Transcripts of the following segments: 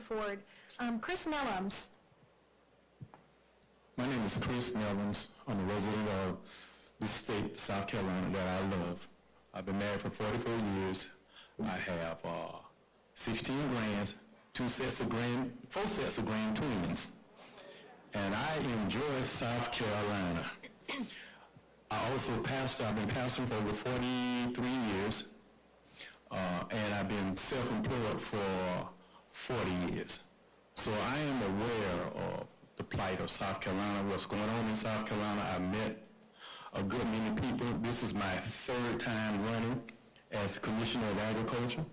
forward. Chris Nellums. My name is Chris Nellums. I'm a resident of this state, South Carolina, that I love. I've been married for 44 years. I have 16 grands, 4 sets of grand twins. And I enjoy South Carolina. I also pastor. I've been pastoring for over 43 years. And I've been self-employed for 40 years. So I am aware of the plight of South Carolina, what's going on in South Carolina. I met a good many people. This is my 3rd time running as Commissioner of Agriculture.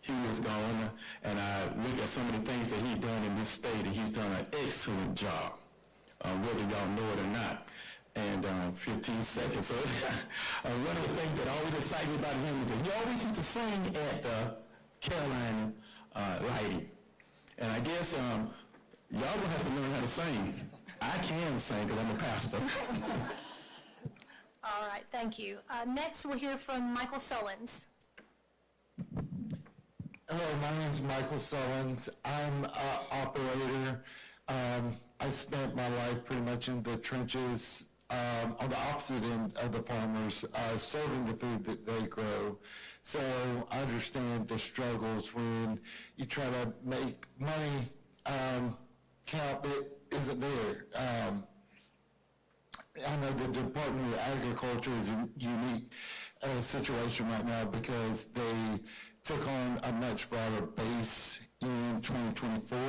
He was gone, and I look at some of the things that he's done in this state, and he's done an excellent job, whether y'all know it or not. And 15 seconds. So one of the things that always excited me about him is that he always used to sing at the Carolina Lighting. And I guess y'all will have to learn how to sing. I can sing because I'm a pastor. All right, thank you. Next, we'll hear from Michael Sullins. Hello, my name is Michael Sullins. I'm an operator. I spent my life pretty much in the trenches on the opposite end of the farmers, serving the food that they grow. So I understand the struggles when you try to make money count that isn't there. I know the Department of Agriculture is a unique situation right now because they took on a much broader base in 2024,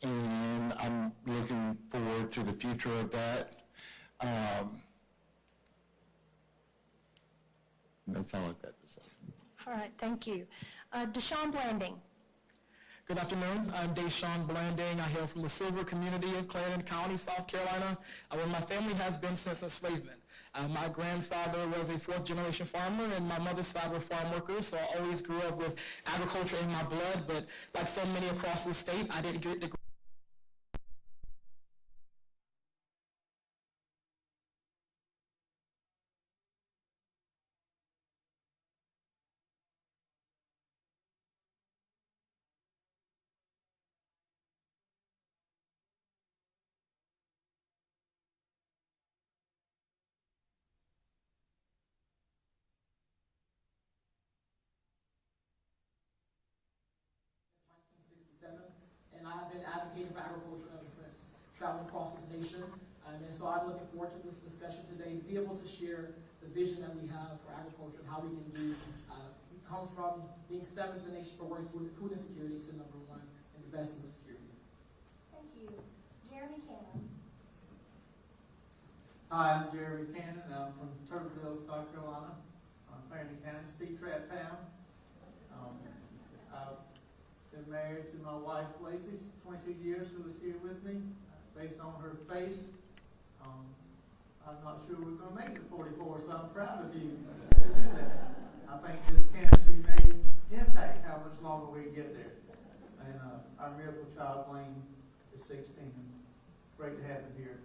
and I'm looking forward to the future of that. That's all I've got to say. All right, thank you. Deshaun Blanding. Good afternoon. I'm Deshaun Blanding. I hail from the Silver community of Clarendon County, South Carolina, where my family has been since enslavement. My grandfather was a 4th-generation farmer, and my mother's side were farm workers, so I always grew up with agriculture in my blood, but like so many across the state, I didn't get the and I have been advocating for agriculture ever since, traveling across this nation. And so I'm looking forward to this discussion today, to be able to share the vision that we have for agriculture and how we can do. We come from being 7th in the nation for worst food insecurity to #1 and the best food security. Thank you. Jeremy Cannon. Hi, I'm Jeremy Cannon. I'm from Turtleville, South Carolina. I'm Clarendon County, Speed Trap Town. I've been married to my wife, Lacey, 22 years, who is here with me. Based on her face, I'm not sure we're going to make it to 44, so I'm proud of you to do that. I think this candidacy may impact how much longer we get there. And our miracle child, Blaine, is 16. Great to have him here.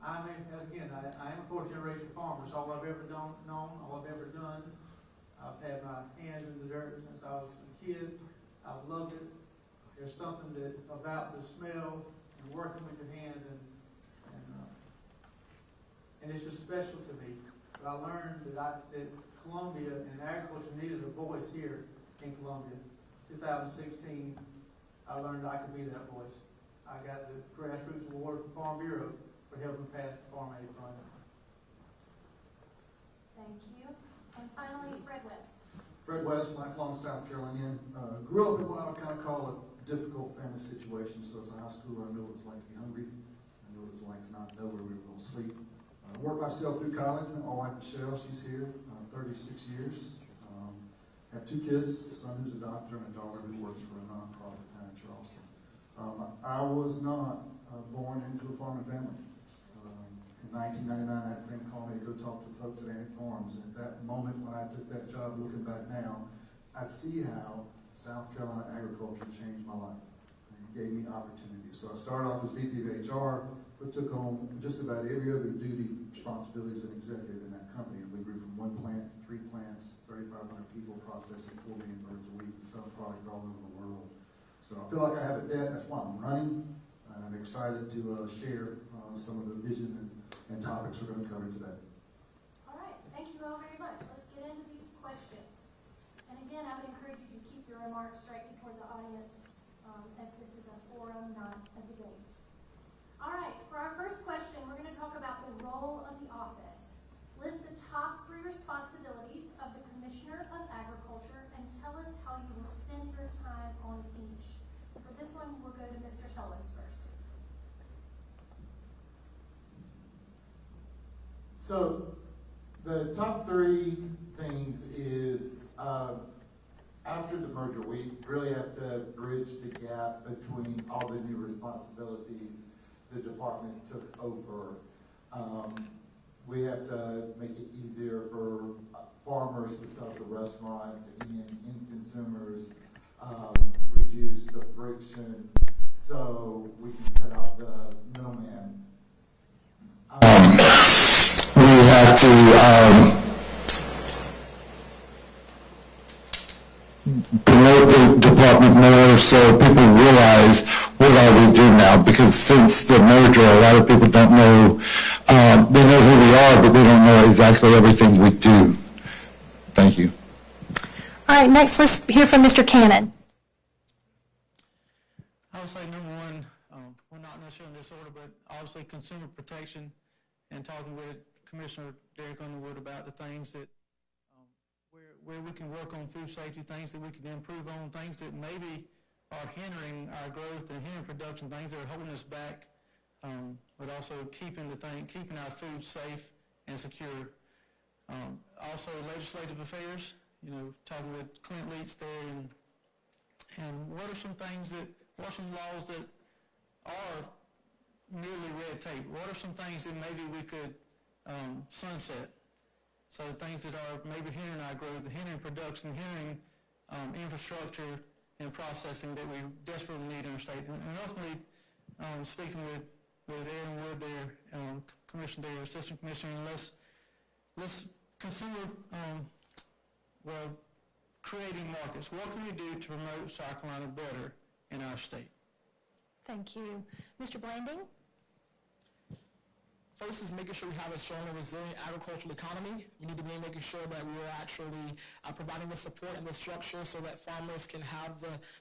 I am a 4th-generation farmer. It's all I've ever known, all I've ever done. I've had my hands in the dirt since I was a kid. I've loved it. There's something about the smell and working with your hands, and it's just special to me. But I learned that Columbia and agriculture needed a voice here in Columbia. 2016, I learned I could be that voice. I got the Grassroots Award from Farm Bureau for helping pass the Farm Aid Fund. Thank you. And finally, Fred West. Fred West, lifelong South Carolinian. Grew up in what I would kind of call a difficult family situation. So as a high schooler, I knew what it was like to be hungry. I knew what it was like to not know where we were going to sleep. Worked myself through college. Met my wife Michelle. She's here 36 years. Have 2 kids, a son who's a doctor and a daughter who works for a nonprofit down in Charleston. I was not born into a farming family. In 1999, I had a friend call me to go talk to folks at Annick Farms. And at that moment when I took that job, looking back now, I see how South Carolina agriculture changed my life. It gave me opportunities. So I started off as VP of HR, but took on just about every other duty, responsibility as an executive in that company. And we grew from 1 plant to 3 plants, 3,500 people processing 4 million birds a week and selling product all over the world. I feel like I have a debt, that's why I'm running, and I'm excited to share some of the vision and topics we're going to cover today. All right, thank you all very much. Let's get into these questions. And again, I would encourage you to keep your remarks directed toward the audience, as this is a forum, not a debate. All right, for our first question, we're going to talk about the role of the office. List the top 3 responsibilities of the Commissioner of Agriculture and tell us how you will spend your time on each. For this one, we'll go to Mr. Sullins first. So the top 3 things is after the merger, we really have to bridge the gap between all the new responsibilities the department took over. We have to make it easier for farmers to sell to restaurants and end consumers, reduce the friction so we can cut out the middleman. We have to promote the department more so people realize what all we do now, because since the merger, a lot of people don't know, they know who we are, but they don't know exactly everything we do. Thank you. All right, next let's hear from Mr. Cannon. I would say number one, well, not necessarily in this order, but obviously consumer protection, and talking with Commissioner Derek Underwood about the things that, where we can work on food safety, things that we can improve on, things that maybe are hindering our growth and hindering production, things that are holding us back, but also keeping our food safe and secure. Also legislative affairs, talking with Clint Leitz there, and what are some laws that are merely red tape? What are some things that maybe we could sunset? So things that are maybe hindering our growth, hindering production, hindering infrastructure and processing that we desperately need in our state. And ultimately, speaking with Aaron Wood there, Commissioner there, Assistant Commissioner, let's consider, creating markets. What can we do to promote South Carolina better in our state? Thank you. Mr. Blanding? First is making sure we have a strong and resilient agricultural economy. We need to be making sure that we're actually providing the support and the structure so that farmers can have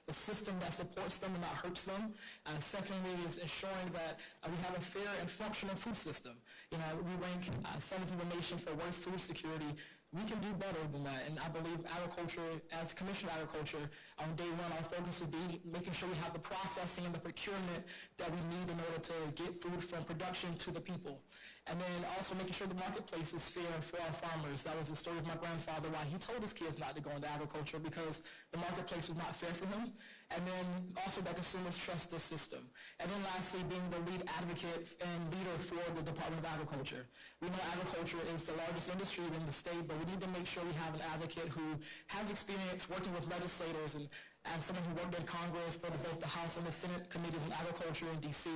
the system that supports them and not hurts them. Secondly is ensuring that we have a fair and functional food system. We rank 7th in the nation for worst food security. We can do better than that, and I believe agriculture, as Commissioner of Agriculture, on day one, our focus would be making sure we have the processing and the procurement that we need in order to get food from production to the people. And then also making sure the marketplace is fair for our farmers. That was the story of my grandfather, why he told his kids not to go into agriculture, because the marketplace was not fair for him. And then also that consumers trust the system. And then lastly, being the lead advocate and leader for the Department of Agriculture. We know agriculture is the largest industry in the state, but we need to make sure we have an advocate who has experience working with legislators, and as someone who worked in Congress for both the House and the Senate committees on agriculture in D.C.,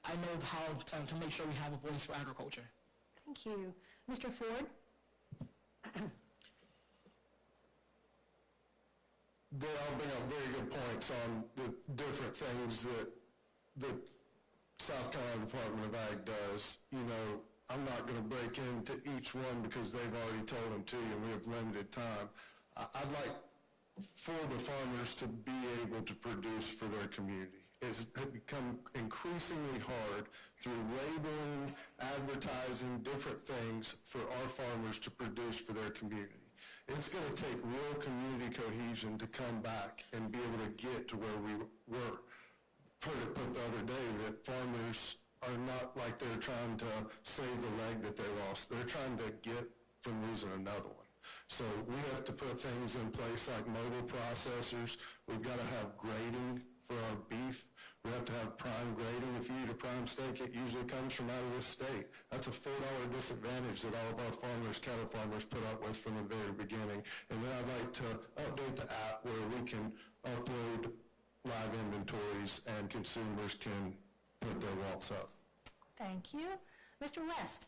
I know how to make sure we have a voice for agriculture. Thank you. Mr. Ford? They all bring up very good points on the different things that the South Carolina Department of Ag does. I'm not going to break into each one because they've already told them to you, and we have limited time. I'd like for the farmers to be able to produce for their community. It's become increasingly hard through labeling, advertising, different things for our farmers to produce for their community. It's going to take real community cohesion to come back and be able to get to where we were. Heard it put the other day that farmers are not like they're trying to save the leg that they lost. They're trying to get from losing another one. So we have to put things in place like mobile processors. We've got to have grading for our beef. We have to have prime grading. If you eat a prime steak, it usually comes from out of this state. That's a $4 disadvantage that all of our farmers, cattle farmers, put up with from the very beginning. And then I'd like to update the app where we can upload live inventories and consumers can put their wallets up. Thank you. Mr. West?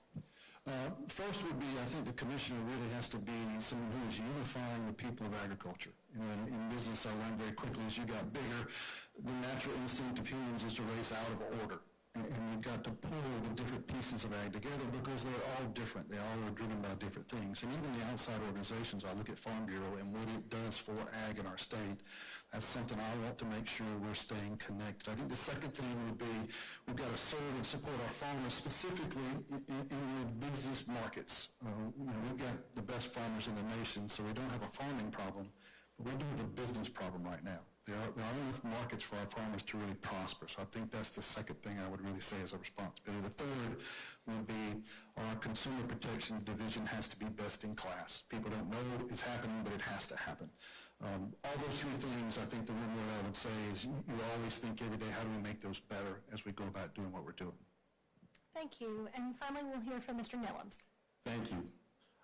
First would be, I think the commissioner really has to be someone who is unifying the people of agriculture. In business, I learned very quickly as you got bigger, the natural instinct of humans is to race out of order. And you've got to pull the different pieces of ag together because they're all different. They all are driven by different things. And even the outside organizations, I look at Farm Bureau and what it does for ag in our state. That's something I want to make sure we're staying connected. I think the second thing would be we've got to serve and support our farmers, specifically in the business markets. We've got the best farmers in the nation, so we don't have a farming problem. We do have a business problem right now. There aren't enough markets for our farmers to really prosper. So I think that's the second thing I would really say as a responsibility. The third would be our consumer protection division has to be best in class. People don't know it's happening, but it has to happen. All those three things, I think the one word I would say is you always think every day, how do we make those better as we go about doing what we're doing? Thank you. And finally, we'll hear from Mr. Nellums. Thank you.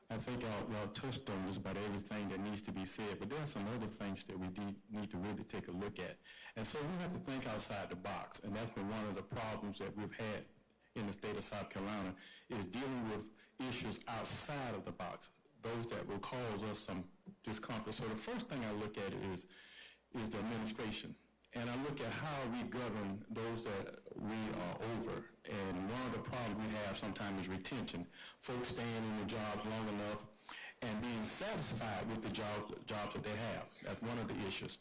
I think y'all touched on just about everything that needs to be said, but there are some other things that we need to really take a look at. And so we have to think outside the box, and that's been one of the problems that we've had in the state of South Carolina, is dealing with issues outside of the box, those that will cause us some discomfort. So the first thing I look at is the administration. And I look at how we govern those that we are over. And one of the problems we have sometimes is retention. Folks staying in the jobs long enough and being satisfied with the jobs that they have. That's one of the issues.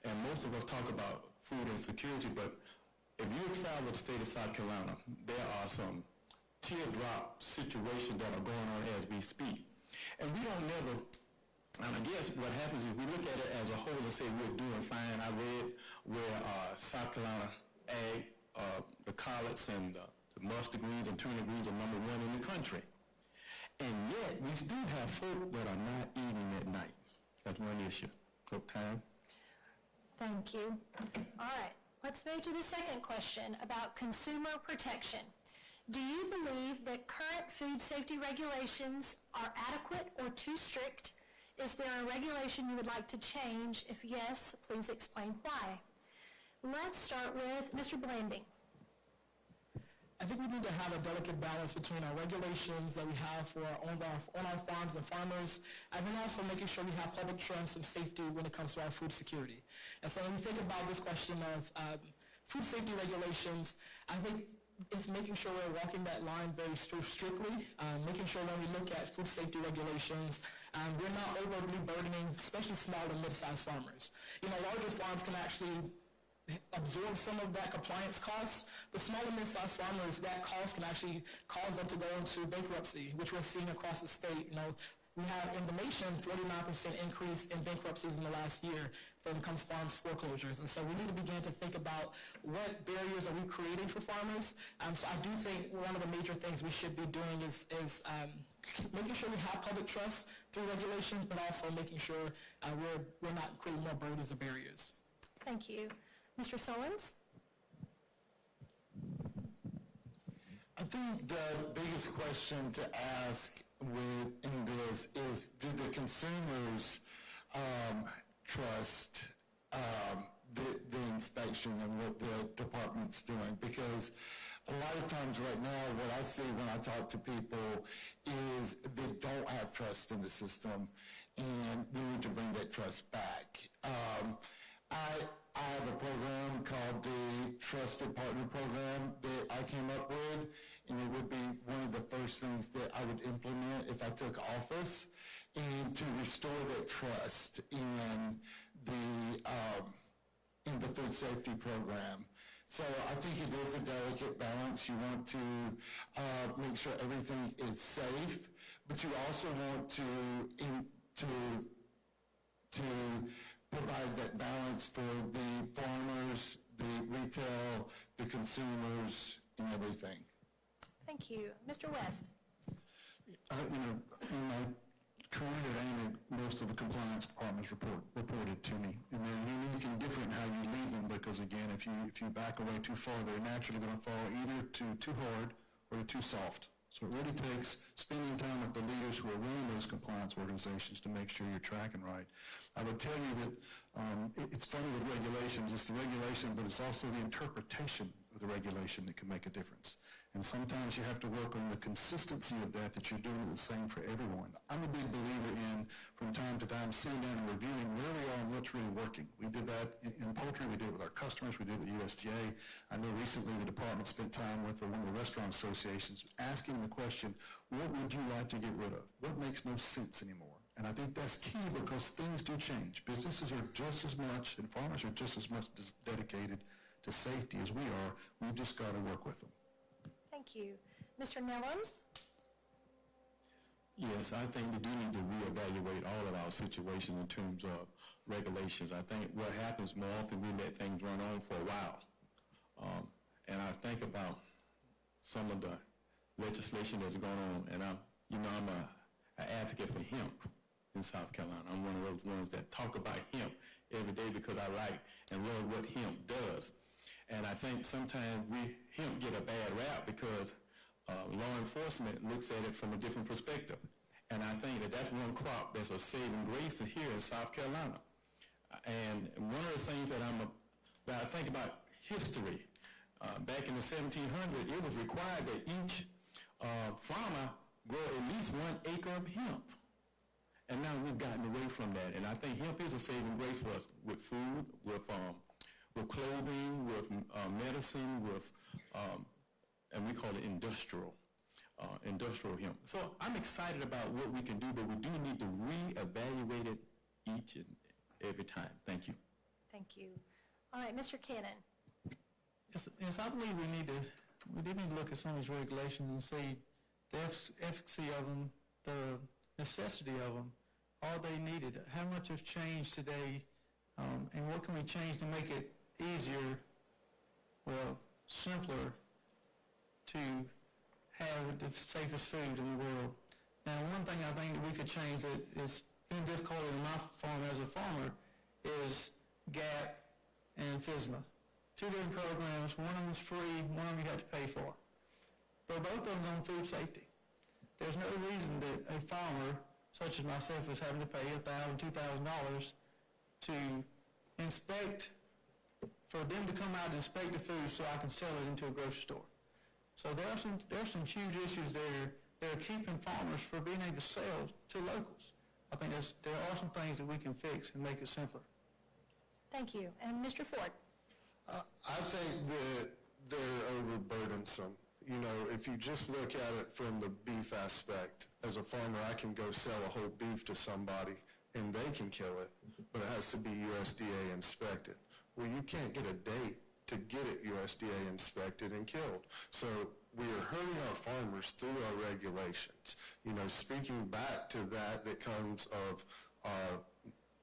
And most of us talk about food insecurity, but if you travel the state of South Carolina, there are some teardrop situations that are going on as we speak. And we don't never, and I guess what happens is we look at it as a whole and say we're doing fine. I read where South Carolina ag, the collards and the mustard greens and turnip greens are #1 in the country. And yet we still have folk that are not eating at night. That's one issue. So time. Thank you. All right, let's move to the second question about consumer protection. Do you believe that current food safety regulations are adequate or too strict? Is there a regulation you would like to change? If yes, please explain why. Let's start with Mr. Blanding. I think we need to have a delicate balance between our regulations that we have for on our farms and farmers, and then also making sure we have public trust and safety when it comes to our food security. And so when we think about this question of food safety regulations, I think it's making sure we're walking that line very strictly, making sure when we look at food safety regulations, we're not overly burdening, especially small and mid-sized farmers. Larger farms can actually absorb some of that compliance costs, but small and mid-sized farmers, that cost can actually cause them to go into bankruptcy, which we're seeing across the state. We have in the nation 49% increase in bankruptcies in the last year when it comes to farms foreclosures. And so we need to begin to think about what barriers are we creating for farmers. So I do think one of the major things we should be doing is making sure we have public trust through regulations, but also making sure we're not creating more burdens or barriers. Thank you. Mr. Solons? I think the biggest question to ask in this is, do the consumers trust the inspection and what the department's doing? Because a lot of times right now, what I see when I talk to people is they don't have trust in the system, and we need to bring that trust back. I have a program called the Trusted Partner Program that I came up with, and it would be one of the first things that I would implement if I took office, and to restore that trust in the food safety program. So I think it is a delicate balance. You want to make sure everything is safe, but you also want to provide that balance for the farmers, the retail, the consumers, and everything. Thank you. Mr. West? In my career at AIM, most of the compliance departments reported to me, and they're unique and different how you lead them, because again, if you back away too far, they're naturally going to fall either too hard or too soft. So it really takes spending time with the leaders who are running those compliance organizations to make sure you're tracking right. I would tell you that it's funny with regulations. It's the regulation, but it's also the interpretation with a regulation that can make a difference. And sometimes you have to work on the consistency of that you're doing the same for everyone. I'm a big believer in, from time to time, sitting down and reviewing where we are and what's really working. We did that in poultry, we did it with our customers, we did it with USDA. I know recently the department spent time with one of the restaurant associations asking the question, what would you like to get rid of? What makes no sense anymore? And I think that's key because things do change. Businesses are just as much, and farmers are just as much dedicated to safety as we are. We've just got to work with them. Thank you. Mr. Nellums? Yes, I think we do need to reevaluate all of our situations in terms of regulations. I think what happens more often, we let things run on for a while. And I think about some of the legislation that's going on, and I'm an advocate for hemp in South Carolina. I'm one of those ones that talk about hemp every day because I like and love what hemp does. And I think sometimes hemp get a bad rap because law enforcement looks at it from a different perspective. And I think that's one crop that's a saving grace here in South Carolina. And one of the things that I think about history, back in the 1700s, it was required that each farmer grow at least 1 acre of hemp. And now we've gotten away from that. And I think hemp is a saving grace for us with food, with clothing, with medicine, with, and we call it industrial hemp. So I'm excited about what we can do, but we do need to reevaluate it each and every time. Thank you. Thank you. All right, Mr. Cannon. Yes, I believe we do need to look at some of these regulations and see the efficacy of them, the necessity of them, are they needed? How much has changed today, and what can we change to make it easier, simpler to have the safest food in the world? Now, one thing I think that we could change that has been difficult in my farm as a farmer is GAP and FSMA. 2 different programs, one of them is free, one of them you have to pay for. They're both of them on food safety. There's no reason that a farmer, such as myself, is having to pay $1,000, $2,000 to inspect, for them to come out and inspect the food so I can sell it into a grocery store. So there are some huge issues there that are keeping farmers from being able to sell to locals. I think there are some things that we can fix and make it simpler. Thank you. And Mr. Ford? I think that they're overburdensome. You know, if you just look at it from the beef aspect, as a farmer, I can go sell a whole beef to somebody and they can kill it, but it has to be USDA inspected. Well, you can't get a date to get it USDA inspected and killed. So we are hurting our farmers through our regulations. You know, speaking back to that comes of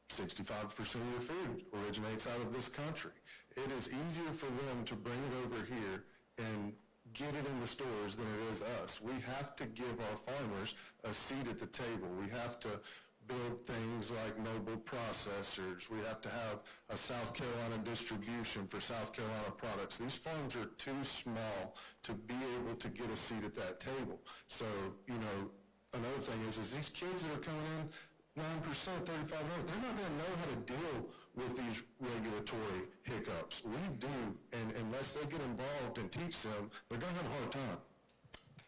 65% of your food originates out of this country. It is easier for them to bring it over here and get it in the stores than it is us. We have to give our farmers a seat at the table. We have to build things like mobile processors. We have to have a South Carolina distribution for South Carolina products. These farms are too small to be able to get a seat at that table. So, you know, another thing is these kids that are coming in, 9%, 35%, they're not going to know how to deal with these regulatory hiccups. We do, and unless they get involved and teach them, they're going to have a hard time.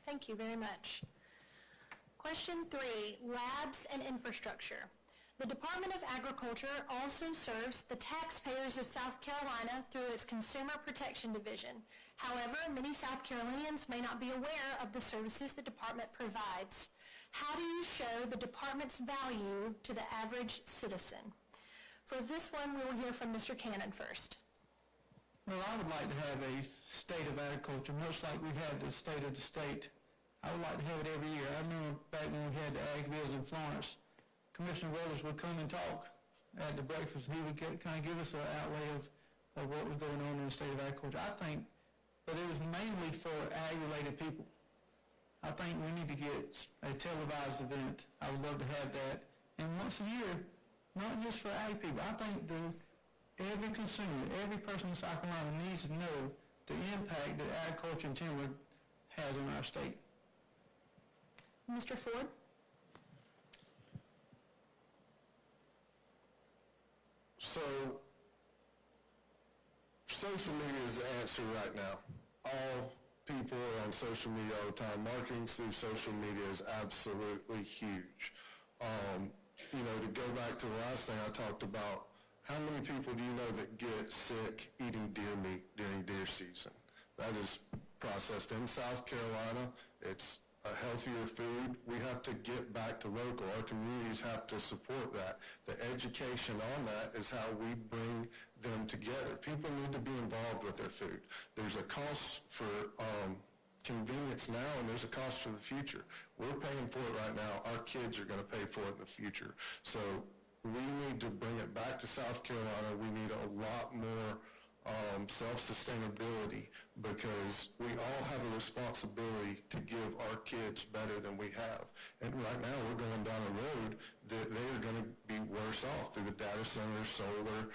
Thank you very much. Question 3, labs and infrastructure. The Department of Agriculture also serves the taxpayers of South Carolina through its Consumer Protection Division. However, many South Carolinians may not be aware of the services the department provides. How do you show the department's value to the average citizen? For this one, we will hear from Mr. Cannon first. Well, I would like to have a state of agriculture, much like we had the state of the state. I would like to have it every year. I remember back when we had the Ag Bills in Florence, Commissioner Weathers would come and talk at the breakfast. He would kind of give us an outlay of what was going on in the state of agriculture. I think that it was mainly for ag-related people. I think we need to get a televised event. I would love to have that. And once a year, not just for ag people. I think every consumer, every person in South Carolina needs to know the impact that agriculture and timber has on our state. Mr. Ford? So, social media is the answer right now. all people are on social media all the time. Marketing through social media is absolutely huge. You know, to go back to the last thing I talked about, how many people do you know that get sick eating deer meat during deer season? That is processed in South Carolina. It's a healthier food. We have to get back to local. Our communities have to support that. The education on that is how we bring them together. People need to be involved with their food. There's a cost for convenience now, and there's a cost for the future. We're paying for it right now. Our kids are going to pay for it in the future. So we need to bring it back to South Carolina. We need a lot more self-sustainability, because we all have a responsibility to give our kids better than we have. And right now we're going down a road that they are going to be worse off through the data centers, solar,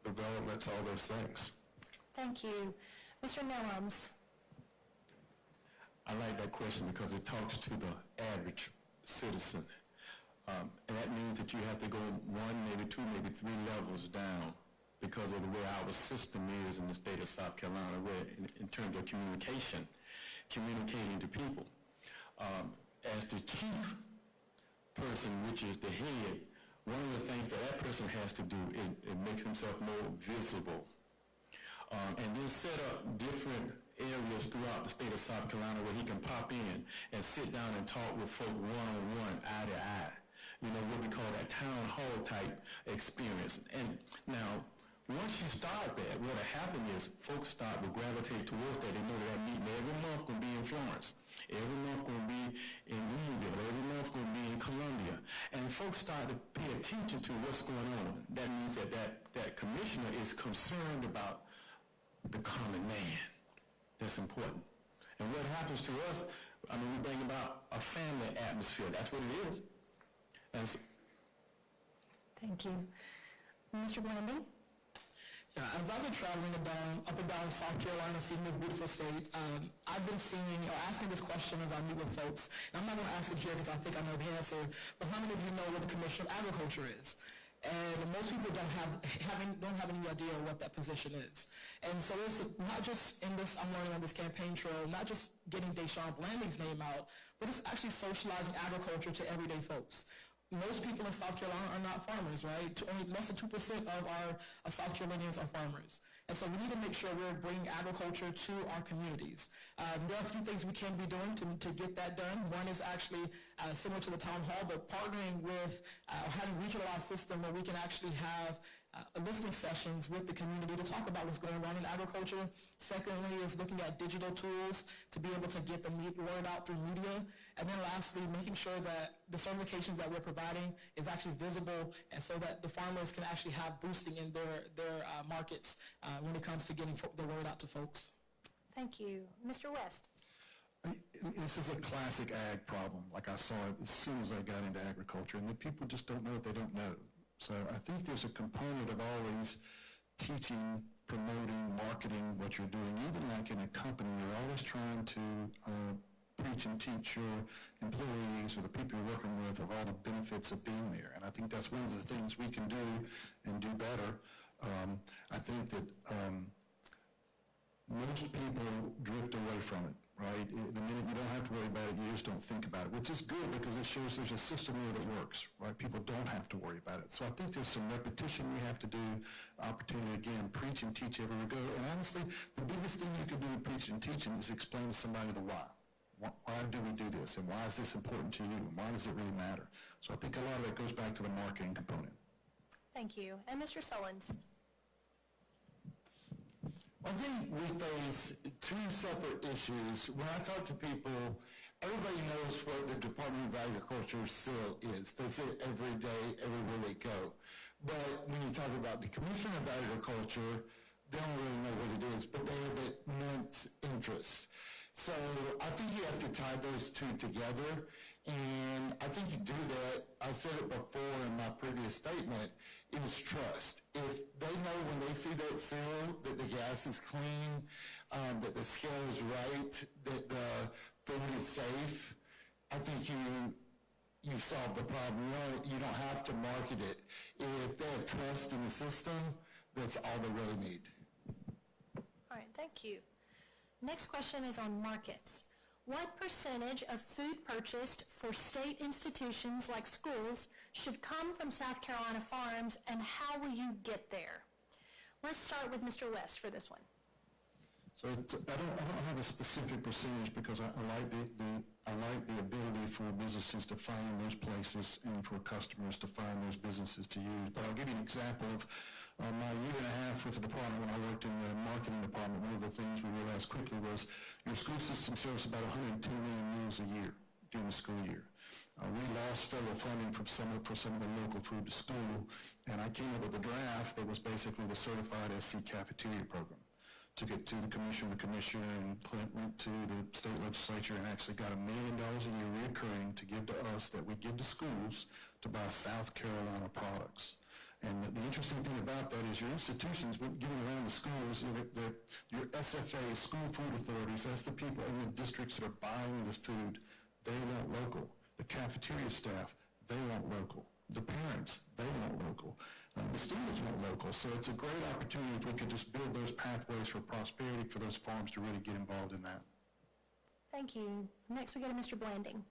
developments, all those things. Thank you. Mr. Nellums. I like that question because it talks to the average citizen. And that means that you have to go 1, maybe 2, maybe 3 levels down because of the way our system is in the state of South Carolina, where in terms of communicating to people. As the chief person, which is the head, one of the things that person has to do is make himself more visible. And then set up different areas throughout the state of South Carolina where he can pop in and sit down and talk with folk one-on-one, eye to eye. You know, what we call that town hall type experience. And now, once you start that, what'll happen is folks start to gravitate towards that. They know that meeting every month going to be in Florence. Every month going to be in Greenville. Every month going to be in Columbia. And folks start to pay attention to what's going on. That means that commissioner is concerned about the common man. That's important. And what happens to us, I mean, we bring about a family atmosphere. That's what it is. And so, Thank you. Mr. Blanding? Yeah, as I've been traveling up and down South Carolina, seeing this beautiful state, I've been seeing, or asking this question as I meet with folks. And I'm not going to ask it here because I think I know the answer, but how many of you know what the Commissioner of Agriculture is? And most people don't have any idea what that position is. And so it's not just in this, I'm learning on this campaign trail, not just getting Deshaun Blanding's name out, but it's actually socializing agriculture to everyday folks. Most people in South Carolina are not farmers, right? Only less than 2% of our South Carolinians are farmers. And so we need to make sure we're bringing agriculture to our communities. There are a few things we can be doing to get that done. One is actually similar to the town hall, but partnering with having a regionalized system where we can actually have listening sessions with the community to talk about what's going on in agriculture. Secondly is looking at digital tools to be able to get the word out through media. And then lastly, making sure that the certifications that we're providing is actually visible, and so that the farmers can actually have boosting in their markets when it comes to getting the word out to folks. Thank you. Mr. West? This is a classic ag problem, like I saw it as soon as I got into agriculture, and the people just don't know what they don't know. So I think there's a component of always teaching, promoting, marketing what you're doing. Even like in a company, you're always trying to preach and teach your employees or the people you're working with of all the benefits of being there. And I think that's one of the things we can do and do better. I think that most people drift away from it, right? The minute you don't have to worry about it, you just don't think about it, which is good because it shows there's a system here that works, right? People don't have to worry about it. So I think there's some repetition we have to do, opportunity again, preach and teach everywhere we go. And honestly, the biggest thing you can do in preaching and teaching is explain to somebody the why. Why do we do this? And why is this important to you? And why does it really matter? So I think a lot of it goes back to the marketing component. Thank you. And Mr. Sullins? I think we face two separate issues. When I talk to people, everybody knows what the Department of Agriculture SIL is. They say it every day, everywhere they go. But when you talk about the Commissioner of Agriculture, they don't really know what it is, but they have immense interest. So I think you have to tie those two together, and I think you do that. I said it before in my previous statement, is trust. If they know when they see that seal that the gas is clean, that the scale is right, that the food is safe, I think you solve the problem. You don't have to market it. If they have trust in the system, that's all they really need. All right, thank you. Next question is on markets. What percentage of food purchased for state institutions like schools should come from South Carolina farms, and how will you get there? Let's start with Mr. West for this one. So I don't have a specific percentage because I like the ability for businesses to find those places and for customers to find those businesses to use. But I'll give you an example of my year and a half with the department when I worked in the marketing department. One of the things we realized quickly was your school system serves about 102 million meals a year during the school year. We lost federal funding for some of the local food to school, and I came up with a draft that was basically the Certified SC Cafeteria Program. Took it to the commissioner, and Clint went to the state legislature and actually got $1 million a year reoccurring to give to us that we give to schools to buy South Carolina products. And the interesting thing about that is your institutions, given around the schools, your SFA, school food authorities, that's the people in the districts that are buying this food, they want local. The cafeteria staff, they want local. The parents, they want local. The students want local. So it's a great opportunity if we could just build those pathways for prosperity for those farms to really get involved in that. Thank you. Next we go to Mr. Blanding.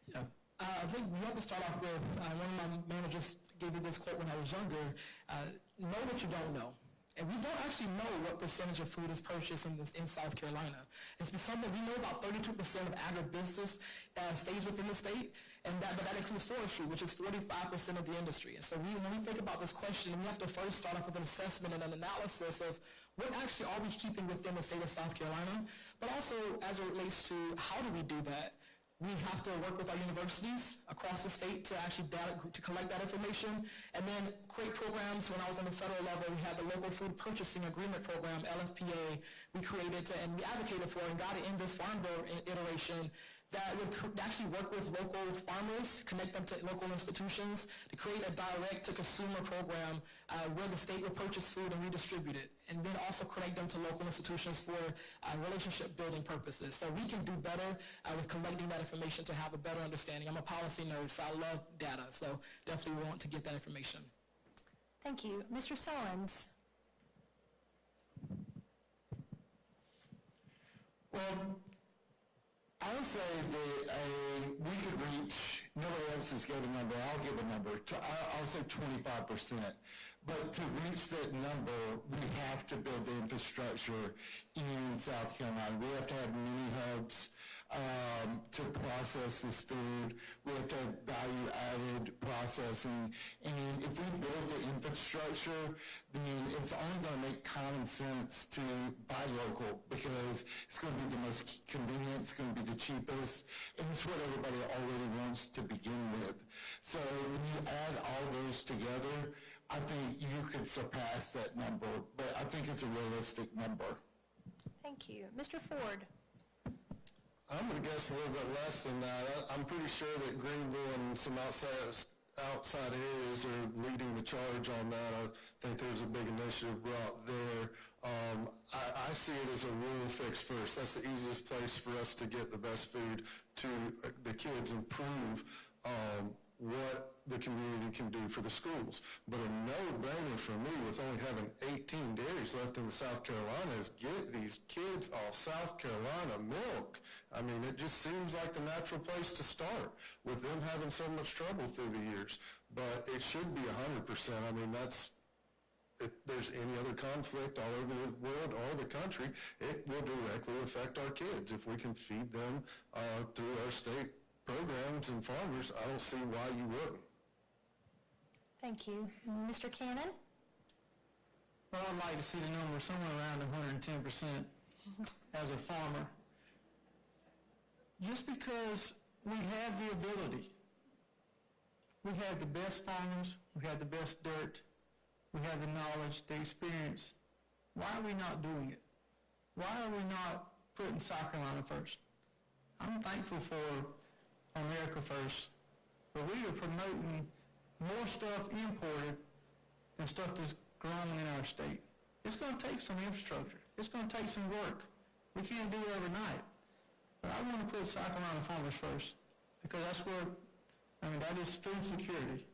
Yeah. I think we have to start off with, one of my managers gave me this quote when I was younger, know what you don't know. And we don't actually know what percentage of food is purchased in South Carolina. It's something we know about 32% of agribusiness stays within the state, and that includes forestry, which is 45% of the industry. And so when we think about this question, we have to first start off with an assessment and an analysis of what actually are we keeping within the state of South Carolina, but also as it relates to how do we do that. We have to work with our universities across the state to actually to collect that information, and then create programs. When I was on the federal level, we had the Local Food Purchasing Agreement Program, LFPA, we created and we advocated for and got it in this Farm Bill iteration that would actually work with local farmers, connect them to local institutions, to create a direct-to-consumer program where the state would purchase food and redistribute it, and then also connect them to local institutions for relationship-building purposes. So we can do better with collecting that information to have a better understanding. I'm a policy nerd, so I love data, so definitely want to get that information. Thank you. Mr. Sullins. Well, I would say that we could reach, nobody else has given a number, I'll give a number, I'll say 25%. But to reach that number, we have to build the infrastructure in South Carolina. We have to have mini hubs to process this food. We have to have value-added processing. And if we build the infrastructure, then it's only going to make common sense to buy local because it's going to be the most convenient, it's going to be the cheapest, and it's what everybody already wants to begin with. So when you add all those together, I think you could surpass that number, but I think it's a realistic number. Thank you. Mr. Ford. I'm going to guess a little bit less than that. I'm pretty sure that Greenville and some outside areas are leading the charge on that. I think there's a big initiative brought there. I see it as a rural fix first. That's the easiest place for us to get the best food to the kids and prove what the community can do for the schools. But a no-brainer for me, with only having 18 dairies left in the South Carolina, is get these kids all South Carolina milk. I mean, it just seems like the natural place to start with them having so much trouble through the years. But it should be 100%. I mean, that's, if there's any other conflict all over the world or the country, it will directly affect our kids. If we can feed them through our state programs and farmers, I don't see why you wouldn't. Thank you. Mr. Cannon? Well, I'd like to see the number somewhere around 110% as a farmer. Just because we have the ability, we have the best farmers, we have the best dirt, we have the knowledge, the experience. Why are we not doing it? Why are we not putting South Carolina first? I'm thankful for America First, but we are promoting more stuff imported than stuff that's grown in our state. It's going to take some infrastructure. It's going to take some work. We can't do it overnight. But I want to put South Carolina farmers first because that's where, that is food security.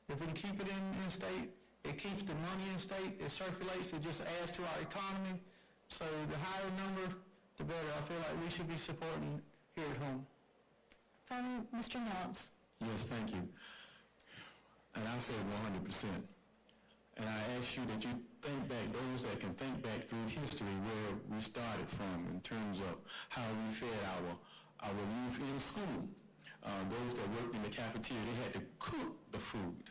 If we can keep it in state, it keeps the money in state, it circulates, it just adds to our economy. So the higher number, the better. I feel like we should be supporting here at home. From Mr. Nellums. Yes, thank you. And I say 100%. And I ask you that you think back, those that can think back through history where we started from in terms of how we fed our youth in school. Those that worked in the cafeteria, they had to cook the food.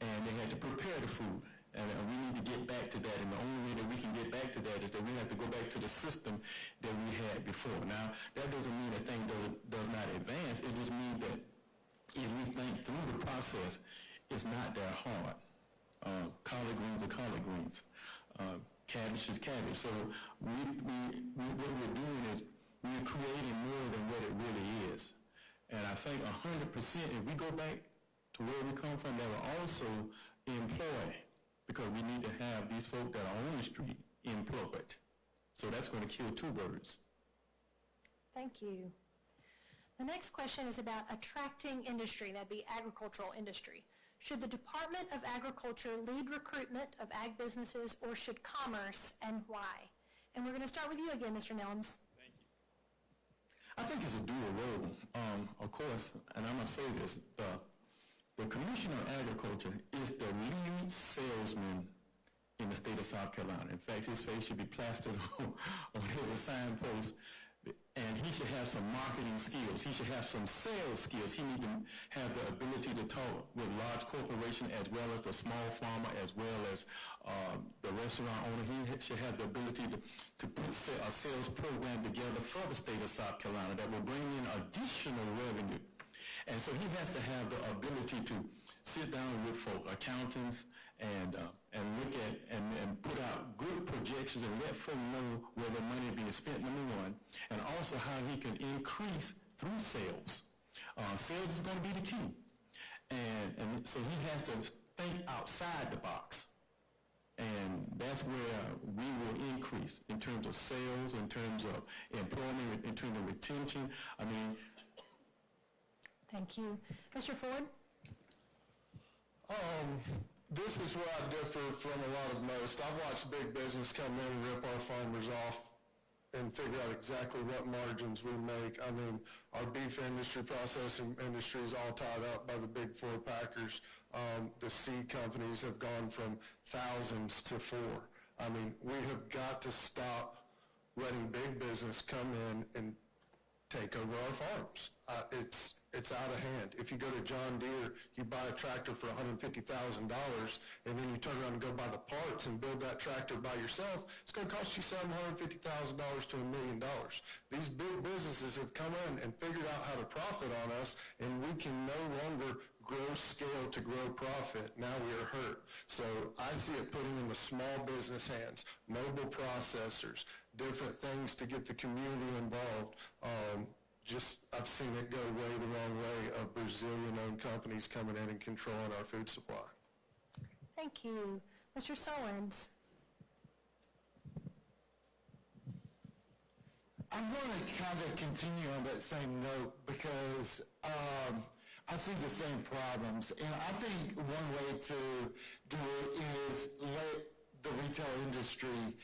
And they had to prepare the food. And we need to get back to that. And the only way that we can get back to that is that we have to go back to the system that we had before. Now, that doesn't mean that things does not advance. It just means that if we think through the process, it's not that hard. Collard greens are collard greens. Cabbage is cabbage. So what we're doing is we're creating more than what it really is. And I think 100%, if we go back to where we come from, that will also employ, because we need to have these folk that are on the street employed. So that's going to kill two birds. Thank you. The next question is about attracting industry, that'd be agricultural industry. Should the Department of Agriculture lead recruitment of ag businesses, or should Commerce, and why? And we're going to start with you again, Mr. Nellums. I think it's a dual role. Of course, and I'm going to say this, the Commissioner of Agriculture is the lead salesman in the state of South Carolina. In fact, his face should be plastered on every signpost, and he should have some marketing skills. He should have some sales skills. He needs to have the ability to talk with large corporations as well as the small farmer, as well as the restaurant owner. He should have the ability to put a sales program together for the state of South Carolina that will bring in additional revenue. And so he has to have the ability to sit down with folk, accountants, and look at and put out good projections and let folk know where the money is being spent, number one, and also how he can increase through sales. Sales is going to be the key. And so he has to think outside the box. And that's where we will increase in terms of sales, in terms of employment, in terms of retention. I mean, Thank you. Mr. Ford? This is where I differ from a lot of most. I've watched big business come in and rip our farmers off and figure out exactly what margins we make. I mean, our beef industry, processing industry is all tied up by the big four packers. The seed companies have gone from thousands to 4. I mean, we have got to stop letting big business come in and take over our farms. It's out of hand. If you go to John Deere, you buy a tractor for $150,000, and then you turn around and go buy the parts and build that tractor by yourself, it's going to cost you $750,000 to $1 million. These big businesses have come in and figured out how to profit on us, and we can no longer grow scale to grow profit. Now we are hurt. So I see it putting in the small business hands, mobile processors, different things to get the community involved. I've seen it go way the wrong way of Brazilian-owned companies coming in and controlling our food supply. Thank you. Mr. Solons? I'm going to kind of continue on that same note because I see the same problems. And I think one way to do it is let the retail industry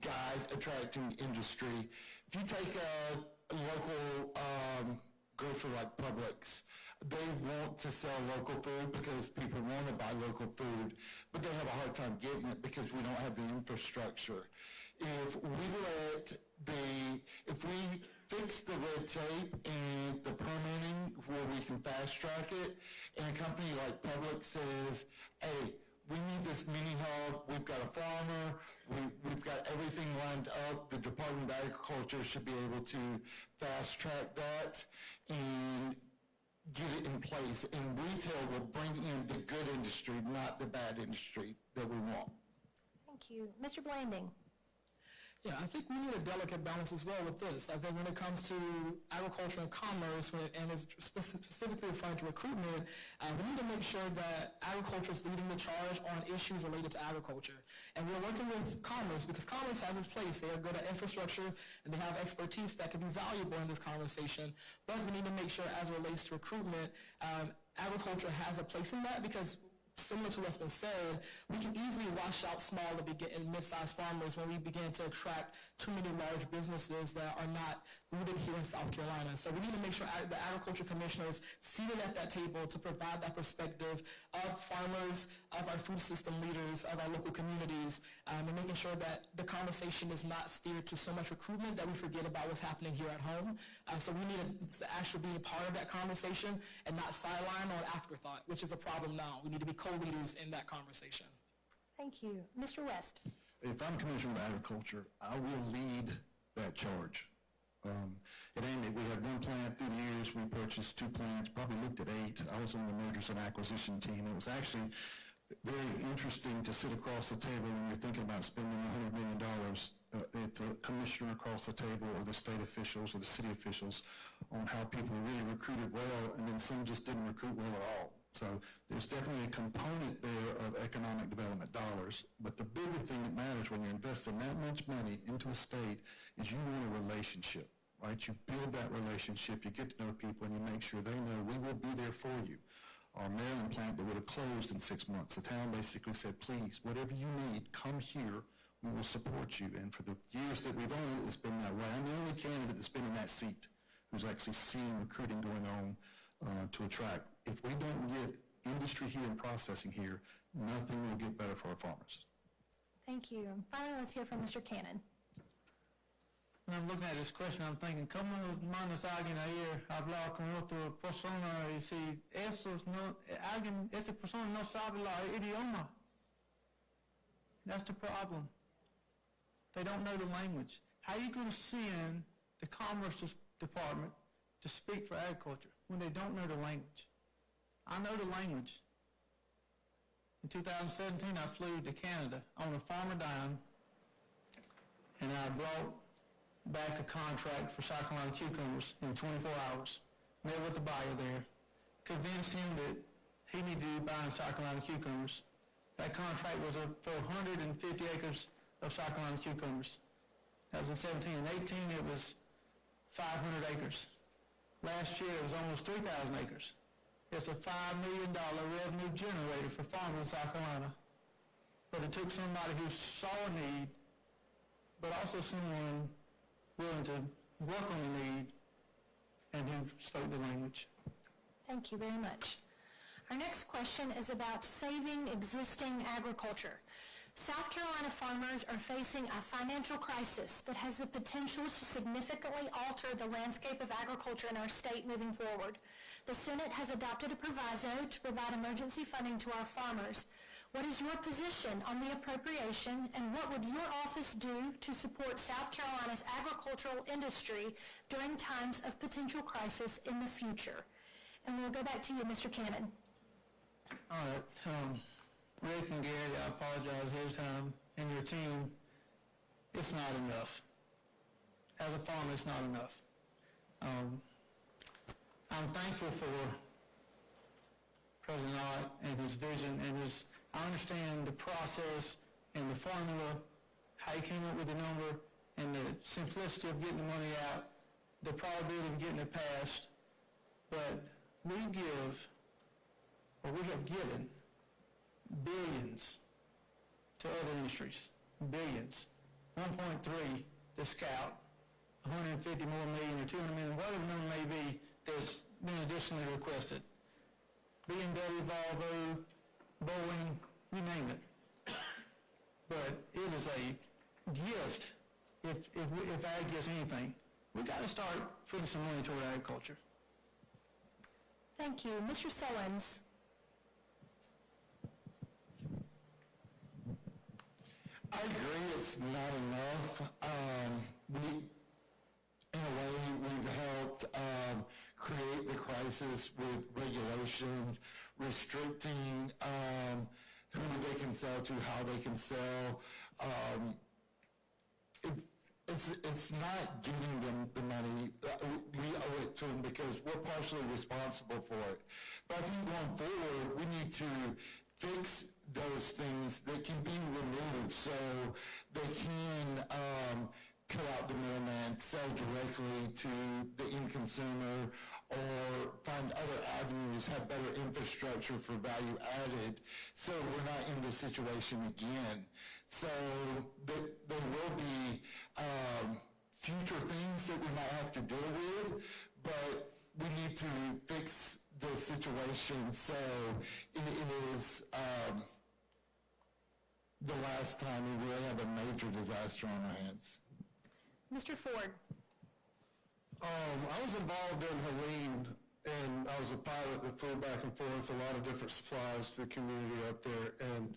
guide attracting industry. If you take a local grocery like Publix, they want to sell local food because people want to buy local food, but they have a hard time getting it because we don't have the infrastructure. If we fix the red tape and the permitting where we can fast track it, and a company like Publix says, hey, we need this mini hub, we've got a farmer, we've got everything lined up, the Department of Agriculture should be able to fast track that and get it in place. And retail will bring in the good industry, not the bad industry that we want. Thank you. Mr. Blanding? Yeah, I think we need a delicate balance as well with this. I think when it comes to agriculture and commerce, and it's specifically referring to recruitment, we need to make sure that agriculture is leading the charge on issues related to agriculture. And we're working with commerce because commerce has its place. They are good at infrastructure and they have expertise that can be valuable in this conversation. But we need to make sure as it relates to recruitment, agriculture has a place in that because similar to what's been said, we can easily wash out small and mid-sized farmers when we begin to attract too many large businesses that are not rooted here in South Carolina. So we need to make sure the agriculture commissioners seated at that table to provide that perspective of farmers, of our food system leaders, of our local communities, and making sure that the conversation is not steered to so much recruitment that we forget about what's happening here at home. So we need to actually be a part of that conversation and not sideline or afterthought, which is a problem now. We need to be co-leaders in that conversation. Thank you. Mr. West. If I'm Commissioner of Agriculture, I will lead that charge. It ain't that we had one plant through the years, we purchased 2 plants, probably looked at 8. I was on the mergers and acquisition team. It was actually very interesting to sit across the table when you're thinking about spending $100 million if the commissioner across the table or the state officials or the city officials on how people really recruited well, and then some just didn't recruit well at all. So there's definitely a component there of economic development dollars, but the bigger thing that matters when you're investing that much money into a state is you want a relationship, right? You build that relationship, you get to know people, and you make sure they know we will be there for you. Our Maryland plant that would have closed in 6 months, the town basically said, please, whatever you need, come here, we will support you. And for the years that we've owned it, it's been that way. I'm the only candidate that's been in that seat who's actually seen recruiting going on to attract. If we don't get industry here and processing here, nothing will get better for our farmers. Thank you. Finally, let's hear from Mr. Cannon. When I'm looking at this question, I'm thinking, ¿cómo manos alguien ayer hablar con otra persona y si esa persona no sabe el idioma? That's the problem. They don't know the language. How are you going to send the Commerce Department to speak for agriculture when they don't know the language? I know the language. In 2017, I flew to Canada on a farmer dime, and I brought back a contract for South Carolina cucumbers in 24 hours. Met with the buyer there, convinced him that he needed to be buying South Carolina cucumbers. That contract was for 150 acres of South Carolina cucumbers. That was in 17. In 18, it was 500 acres. Last year, it was almost 3,000 acres. It's a $5 million revenue generator for farmers in South Carolina. But it took somebody who saw a need, but also someone willing to work on the need and who spoke the language. Thank you very much. Our next question is about saving existing agriculture. South Carolina farmers are facing a financial crisis that has the potential to significantly alter the landscape of agriculture in our state moving forward. The Senate has adopted a proviso to provide emergency funding to our farmers. What is your position on the appropriation, and what would your office do to support South Carolina's agricultural industry during times of potential crisis in the future? And we'll go back to you, Mr. Cannon. All right. Rick and Gary, I apologize ahead of time, and your team, it's not enough. As a farmer, it's not enough. I'm thankful for President Ott and his vision and I understand the process and the formula, how he came up with the number, and the simplicity of getting the money out, the probability of getting it passed, but we have given billions to other industries, billions. 1.3 to Scout, 150 more million or 200 million, whatever the number may be, that's been additionally requested. BMW, Volvo, Boeing, you name it. But it is a gift if ag gets anything. We got to start putting some money toward agriculture. Thank you. Mr. Sullins. I agree it's not enough. In a way, we've helped create the crisis with regulations, restricting who they can sell to, how they can sell. It's not giving them the money. We owe it to them because we're partially responsible for it. But I think going forward, we need to fix those things that can be removed so they can cut out the middleman, sell directly to the end consumer, or find other avenues, have better infrastructure for value added, so we're not in this situation again. So there will be future things that we might have to deal with, but we need to fix the situation so it is the last time we really have a major disaster on our hands. Mr. Ford. I was involved in Helene, and I was a pilot that flew back and forth a lot of different supplies to the community up there, and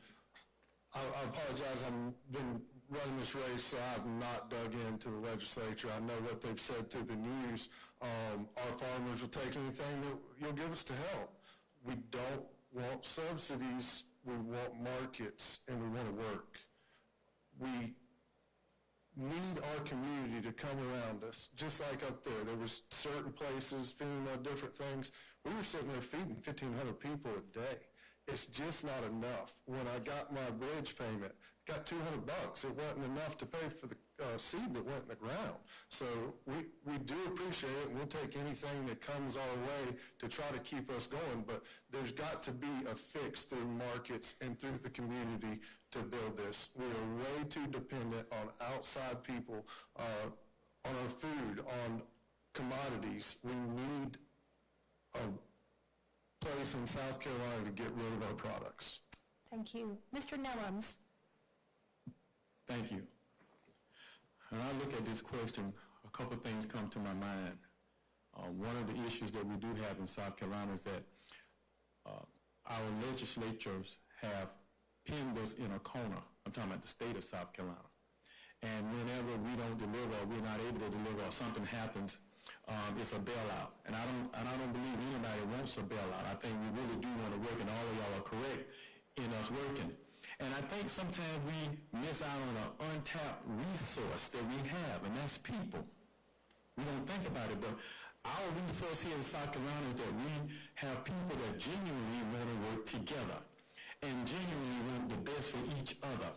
I apologize, I've been running this race, so I've not dug into the legislature. I know what they've said through the news. Our farmers will take anything that you'll give us to help. We don't want subsidies, we want markets, and we want to work. We need our community to come around us, just like up there. There was certain places, FEMA, different things. We were sitting there feeding 1,500 people a day. It's just not enough. When I got my bridge payment, got $200. It wasn't enough to pay for the seed that went in the ground. So we do appreciate it, and we'll take anything that comes our way to try to keep us going, but there's got to be a fix through markets and through the community to build this. We are way too dependent on outside people, on our food, on commodities. We need a place in South Carolina to get rid of our products. Thank you. Mr. Nellums. Thank you. When I look at this question, a couple of things come to my mind. One of the issues that we do have in South Carolina is that our legislatures have pinned us in a corner. I'm talking about the state of South Carolina. And whenever we don't deliver, or we're not able to deliver, or something happens, it's a bailout. And I don't believe anybody wants a bailout. I think we really do want to work, and all of y'all are correct in us working. And I think sometimes we miss out on an untapped resource that we have, and that's people. We don't think about it, but our resource here in South Carolina is that we have people that genuinely want to work together and genuinely want the best for each other.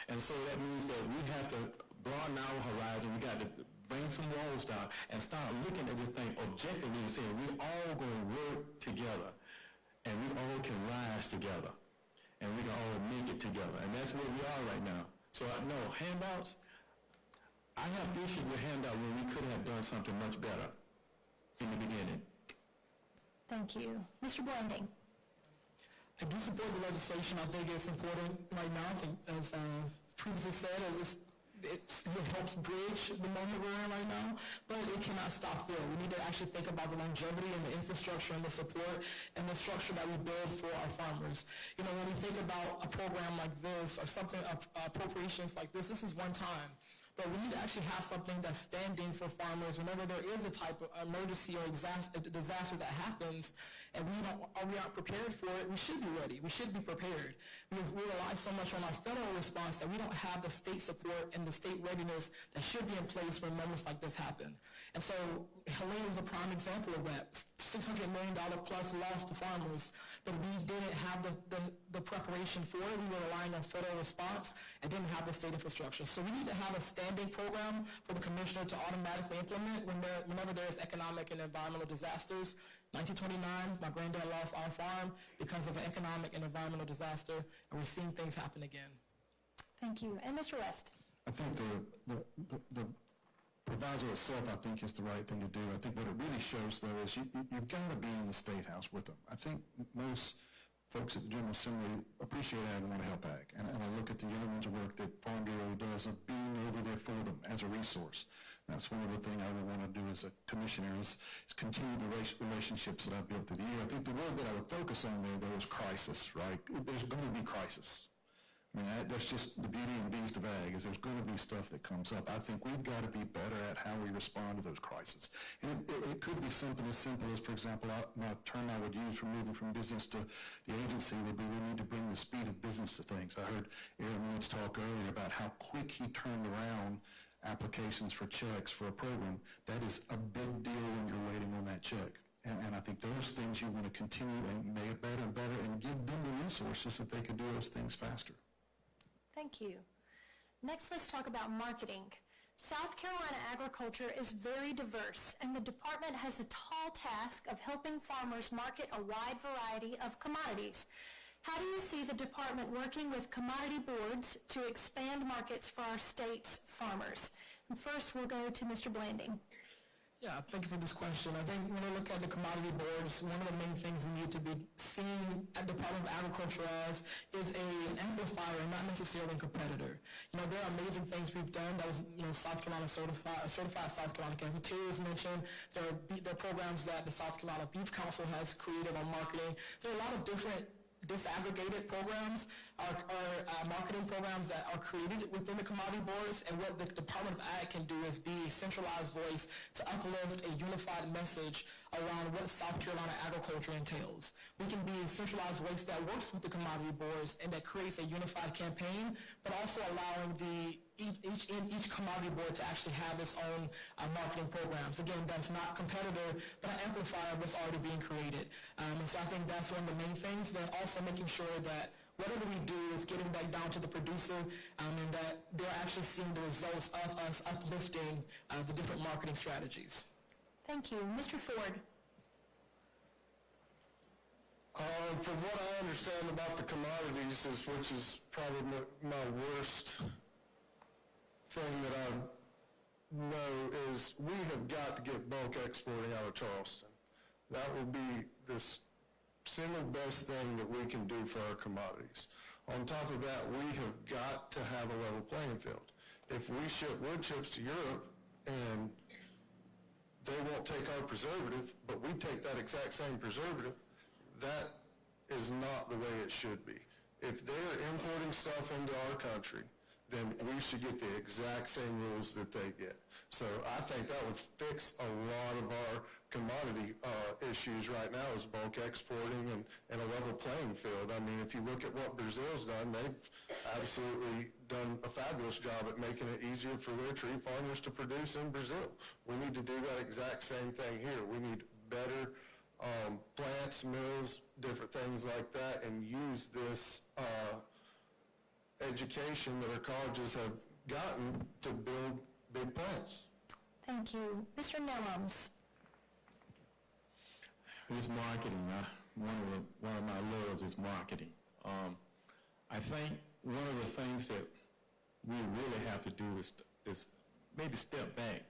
And so that means that we have to broaden our horizon. We got to bring some walls down and start looking at this thing objectively and saying we're all going to work together, and we all can rise together, and we can all make it together. And that's where we are right now. So no, handouts, I have issues with handouts when we could have done something much better in the beginning. Thank you. Mr. Blanding. I do support the legislation. I think it's important right now. I think, as previously said, it helps bridge the moment we're in right now, but it cannot stop there. We need to actually think about the longevity and the infrastructure and the support and the structure that we build for our farmers. You know, when we think about a program like this or something, appropriations like this is one time. But we need to actually have something that's standing for farmers whenever there is a type of emergency or disaster that happens and we aren't prepared for it. We should be ready. We should be prepared. We rely so much on our federal response that we don't have the state support and the state readiness that should be in place when moments like this happen. And so Helene was a prime example of that. $600 million plus loss to farmers, but we didn't have the preparation for it. We were relying on federal response and didn't have the state infrastructure. So we need to have a standing program for the commissioner to automatically implement whenever there is economic and environmental disasters. 1929, my granddad lost our farm because of an economic and environmental disaster, and we're seeing things happen again. Thank you. And Mr. West. I think the proviso itself, I think, is the right thing to do. I think what it really shows, though, is you've got to be in the State House with them. I think most folks at the General Assembly appreciate ag and want to help ag. And I look at the yeoman's work that Farm Bureau does of being over there for them as a resource. That's one of the things I would want to do as a commissioner is continue the relationships that I've built through the year. I think the word that I would focus on there, though, is crisis, right? There's going to be crisis. I mean, that's just the beauty and beast of ag, is there's going to be stuff that comes up. I think we've got to be better at how we respond to those crises. And it could be something as simple as, for example, my term I would use for moving from business to the agency would be we need to bring the speed of business to things. I heard Aaron Woods talk earlier about how quick he turned around applications for checks for a program. That is a big deal when you're waiting on that check. And I think those things you want to continue and make it better and better and give them the resources that they can do those things faster. Thank you. Next, let's talk about marketing. South Carolina agriculture is very diverse, and the department has a tall task of helping farmers market a wide variety of commodities. How do you see the department working with commodity boards to expand markets for our state's farmers? And first, we'll go to Mr. Blanding. Yeah, thank you for this question. I think when I look at the commodity boards, one of the main things we need to be seeing at the Department of Agriculture as is an amplifier, not necessarily a competitor. You know, there are amazing things we've done. That was, you know, South Carolina certified South Carolina cafeterias mentioned. There are programs that the South Carolina Beef Council has created on marketing. There are a lot of different disaggregated programs, marketing programs that are created within the commodity boards, and what the Department of Ag can do is be a centralized voice to uplift a unified message around what South Carolina agriculture entails. We can be a centralized voice that works with the commodity boards and that creates a unified campaign, but also allowing each commodity board to actually have its own marketing programs. Again, that's not competitor, but an amplifier of what's already being created. And so I think that's one of the main things. Then also making sure that whatever we do is getting back down to the producer, and that they're actually seeing the results of us uplifting the different marketing strategies. Thank you. Mr. Ford. From what I understand about the commodities, which is probably my worst thing that I know, is we have got to get bulk exporting out of Charleston. That will be the single best thing that we can do for our commodities. On top of that, we have got to have a level playing field. If we ship wood chips to Europe and they won't take our preservative, but we take that exact same preservative, that is not the way it should be. If they're importing stuff into our country, then we should get the exact same rules that they get. So I think that would fix a lot of our commodity issues right now, is bulk exporting and a level playing field. I mean, if you look at what Brazil's done, they've absolutely done a fabulous job at making it easier for their tree farmers to produce in Brazil. We need to do that exact same thing here. We need better plants, mills, different things like that, and use this education that our colleges have gotten to build big plants. Thank you. Mr. Nellums. It's marketing. One of my loves is marketing. I think one of the things that we really have to do is maybe step back.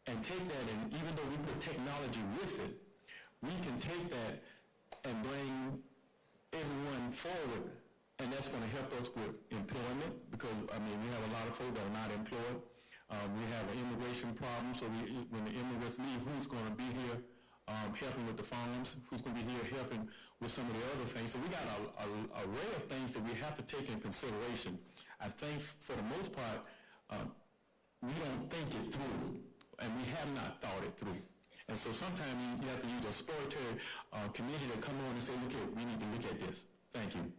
And take that, and even though we put technology with it, we can take that and bring everyone forward, and that's going to help us with employment, because, I mean, we have a lot of folks that are not employed. We have an immigration problem, so when the immigrants leave, who's going to be here helping with the farms? Who's going to be here helping with some of the other things? So we got an array of things that we have to take in consideration. I think, for the most part, we don't think it through, and we have not thought it through. And so sometimes you have to use a exploratory committee to come on and say, look, we need to look at this. Thank you.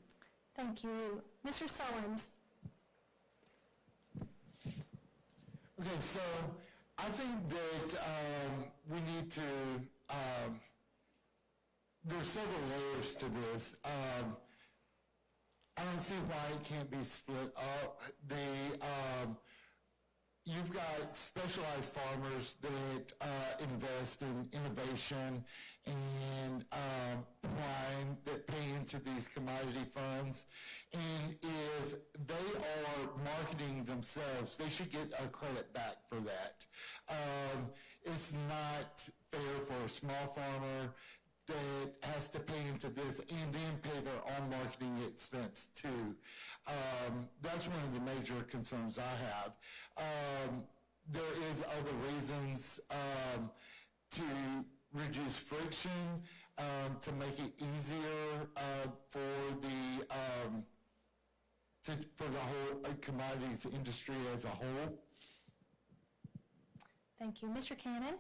Thank you. Mr. Sullins. Okay, so I think that we need to, there's several layers to this. I don't see why it can't be split up. You've got specialized farmers that invest in innovation and prime, that pay into these commodity funds. And if they are marketing themselves, they should get a credit back for that. It's not fair for a small farmer that has to pay into this and then pay their own marketing expense too. That's one of the major concerns I have. There is other reasons to reduce friction, to make it easier for the whole commodities industry as a whole. Thank you. Mr. Cannon?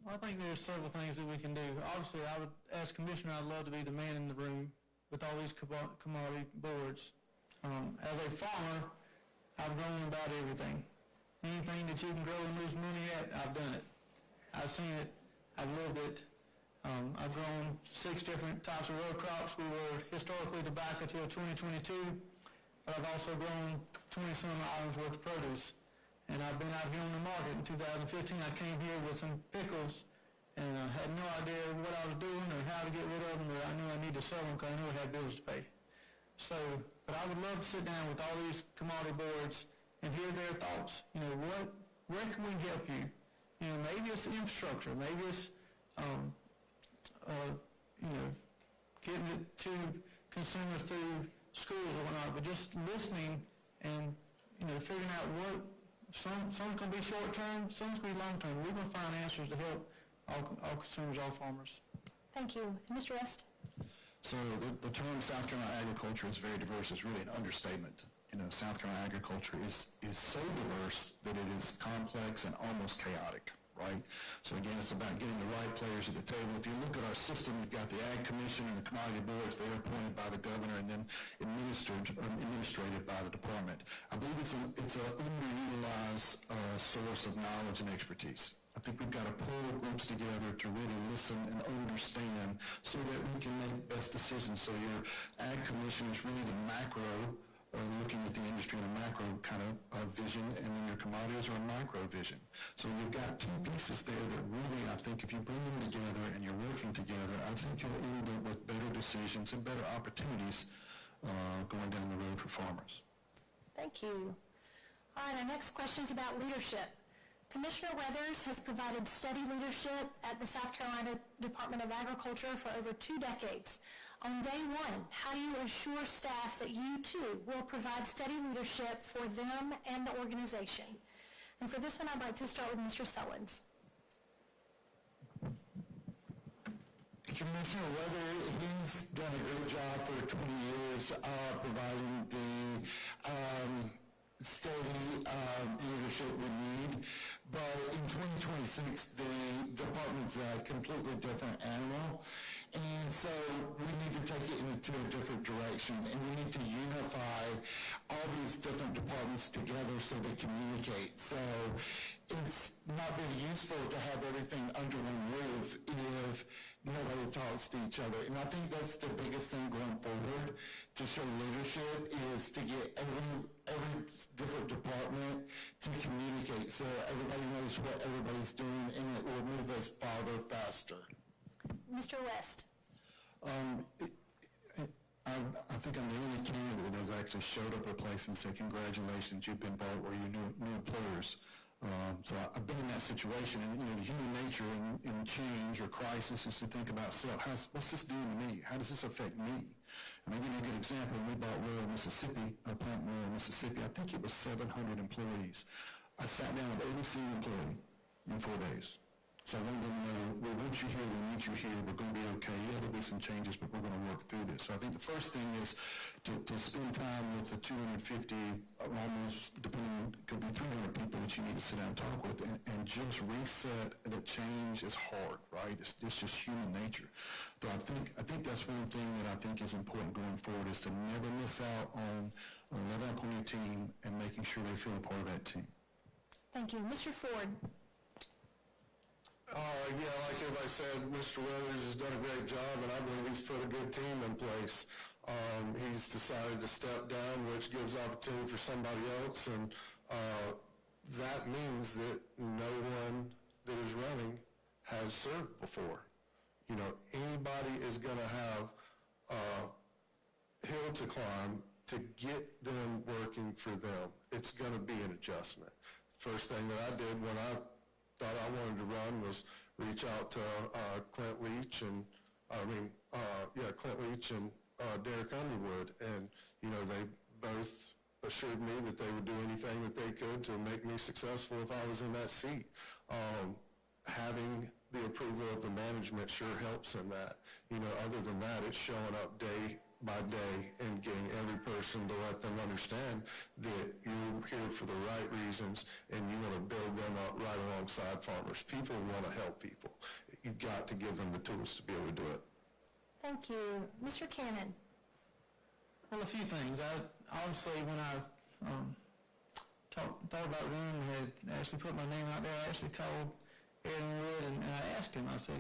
Well, I think there's several things that we can do. Obviously, I would, as commissioner, I'd love to be the man in the room with all these commodity boards. As a farmer, I've grown about everything. Anything that you can grow and lose money at, I've done it. I've seen it. I've lived it. I've grown 6 different types of row crops. We were historically tobacco till 2022, but I've also grown 20-some items worth of produce. And I've been out here on the market. In 2015, I came here with some pickles and had no idea what I was doing or how to get rid of them, but I knew I needed to sell them because I knew I had bills to pay. So, but I would love to sit down with all these commodity boards and hear their thoughts. You know, where can we help you? You know, maybe it's infrastructure, maybe it's, you know, getting it to consumers through schools or whatnot, but just listening and, you know, figuring out what, some's going to be short-term, some's going to be long-term. We're going to find answers to help all consumers, all farmers. Thank you. Mr. West? So the term South Carolina agriculture is very diverse. It's really an understatement. You know, South Carolina agriculture is so diverse that it is complex and almost chaotic, right? So again, it's about getting the right players at the table. If you look at our system, you've got the Ag Commission and the commodity boards. They are appointed by the governor and then administrated by the department. I believe it's an underutilized source of knowledge and expertise. I think we've got to pull groups together to really listen and understand so that we can make best decisions. So your Ag Commission is really the macro, looking at the industry in a macro kind of vision, and then your commodities are a micro vision. So you've got 2 pieces there that really, I think, if you bring them together and you're working together, I think you'll end up with better decisions and better opportunities going down the road for farmers. Thank you. All right, our next question is about leadership. Commissioner Weathers has provided steady leadership at the South Carolina Department of Agriculture for over 2 decades. On day one, how do you assure staff that you too will provide steady leadership for them and the organization? And for this one, I'd like to start with Mr. Sullins. Commissioner Weather, he's done a great job for 20 years providing the steady leadership we need. But in 2026, the department's a completely different animal. And so we need to take it into a different direction, and we need to unify all these different departments together so they communicate. So it's not very useful to have everything under one roof if nobody talks to each other. And I think that's the biggest thing going forward to show leadership is to get every different department to communicate so everybody knows what everybody's doing, and it will move us farther faster. Mr. West. I think I'm the only candidate that has actually showed up at a place and said, congratulations, you've been bought or you're new employers. So I've been in that situation, and you know, the human nature in change or crisis is to think about self. What's this doing to me? How does this affect me? And I'll give you a good example. We bought rural Mississippi, a plant in rural Mississippi. I think it was 700 employees. I sat down with every single employee in 4 days. So I wanted them to know, we want you here, we need you here, we're going to be okay. Yeah, there'll be some changes, but we're going to work through this. So I think the first thing is to spend time with the 250, almost, depending, could be 300 people that you need to sit down and talk with, and just reset that change is hard, right? It's just human nature. So I think that's one thing that I think is important going forward is to never miss out on living up on your team and making sure they feel a part of that team. Thank you. Mr. Ford. Yeah, like everybody said, Mr. Weathers has done a great job, and I believe he's put a good team in place. He's decided to step down, which gives opportunity for somebody else, and that means that no one that is running has served before. You know, anybody is going to have a hill to climb to get them working for them. It's going to be an adjustment. First thing that I did when I thought I wanted to run was reach out to Clint Leach and Derek Underwood, and you know, they both assured me that they would do anything that they could to make me successful if I was in that seat. Having the approval of the management sure helps in that. You know, other than that, it's showing up day by day and getting every person to let them understand that you're here for the right reasons and you want to build them up right alongside farmers. People want to help people. You've got to give them the tools to be able to do it. Thank you. Mr. Cannon. Well, a few things. Obviously, when I thought about running, had actually put my name out there. I actually called Aaron Wood and I asked him, I said,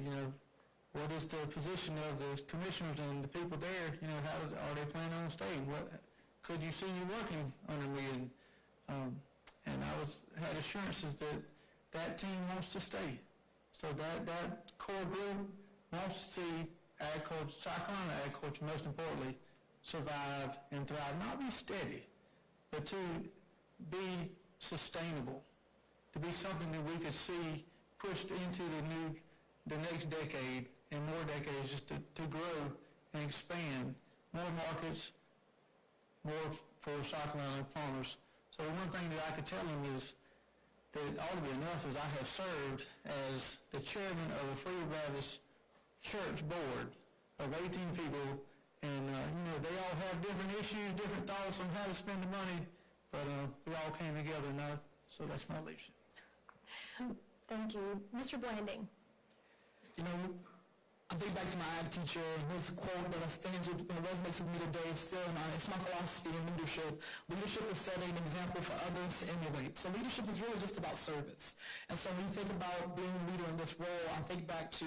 what is the position of the commissioners and the people there? How are they planning on staying? Could you see you working under me? And I had assurances that team wants to stay. So that core group wants to see agriculture, South Carolina agriculture, most importantly, survive and thrive. Not be steady, but to be sustainable, to be something that we could see pushed into the next decade and more decades, just to grow and expand more markets, more for South Carolina farmers. So one thing that I could tell them is that it ought to be enough is I have served as the chairman of the Free Baptist Church board of 18 people, and they all have different issues, different thoughts on how to spend the money, but we all came together now, so that's my leadership. Thank you. Mr. Blanding. I think back to my ag teacher, his quote that resonates with me today is still, it's my philosophy in leadership. Leadership is setting an example for others to emulate. So leadership is really just about service. And so when you think about being a leader in this role, I think back to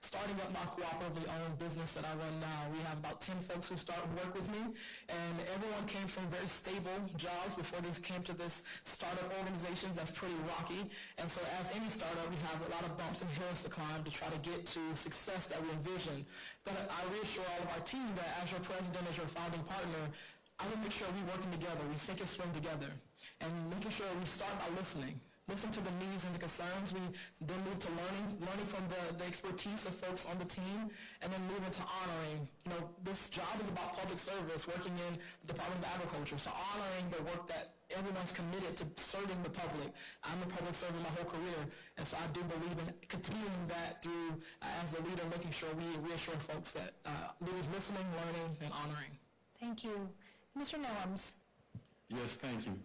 starting up my cooperatively owned business that I run now. We have about 10 folks who work with me, and everyone came from very stable jobs before they came to this startup organization that's pretty rocky. And so as any startup, we have a lot of bumps and hills to climb to try to get to success that we envision. But I reassure all of our team that as your president, as your founding partner, I will make sure we're working together, we sink and swim together, and making sure we start by listening. Listen to the needs and the concerns. We then move to learning from the expertise of folks on the team, and then move into honoring. This job is about public service, working in the Department of Agriculture, so honoring the work that everyone's committed to serving the public. I'm a public servant my whole career, and so I do believe in continuing that through, as a leader, making sure we reassure folks that leaders listening, learning, and honoring. Thank you. Mr. Nellums. Yes, thank you.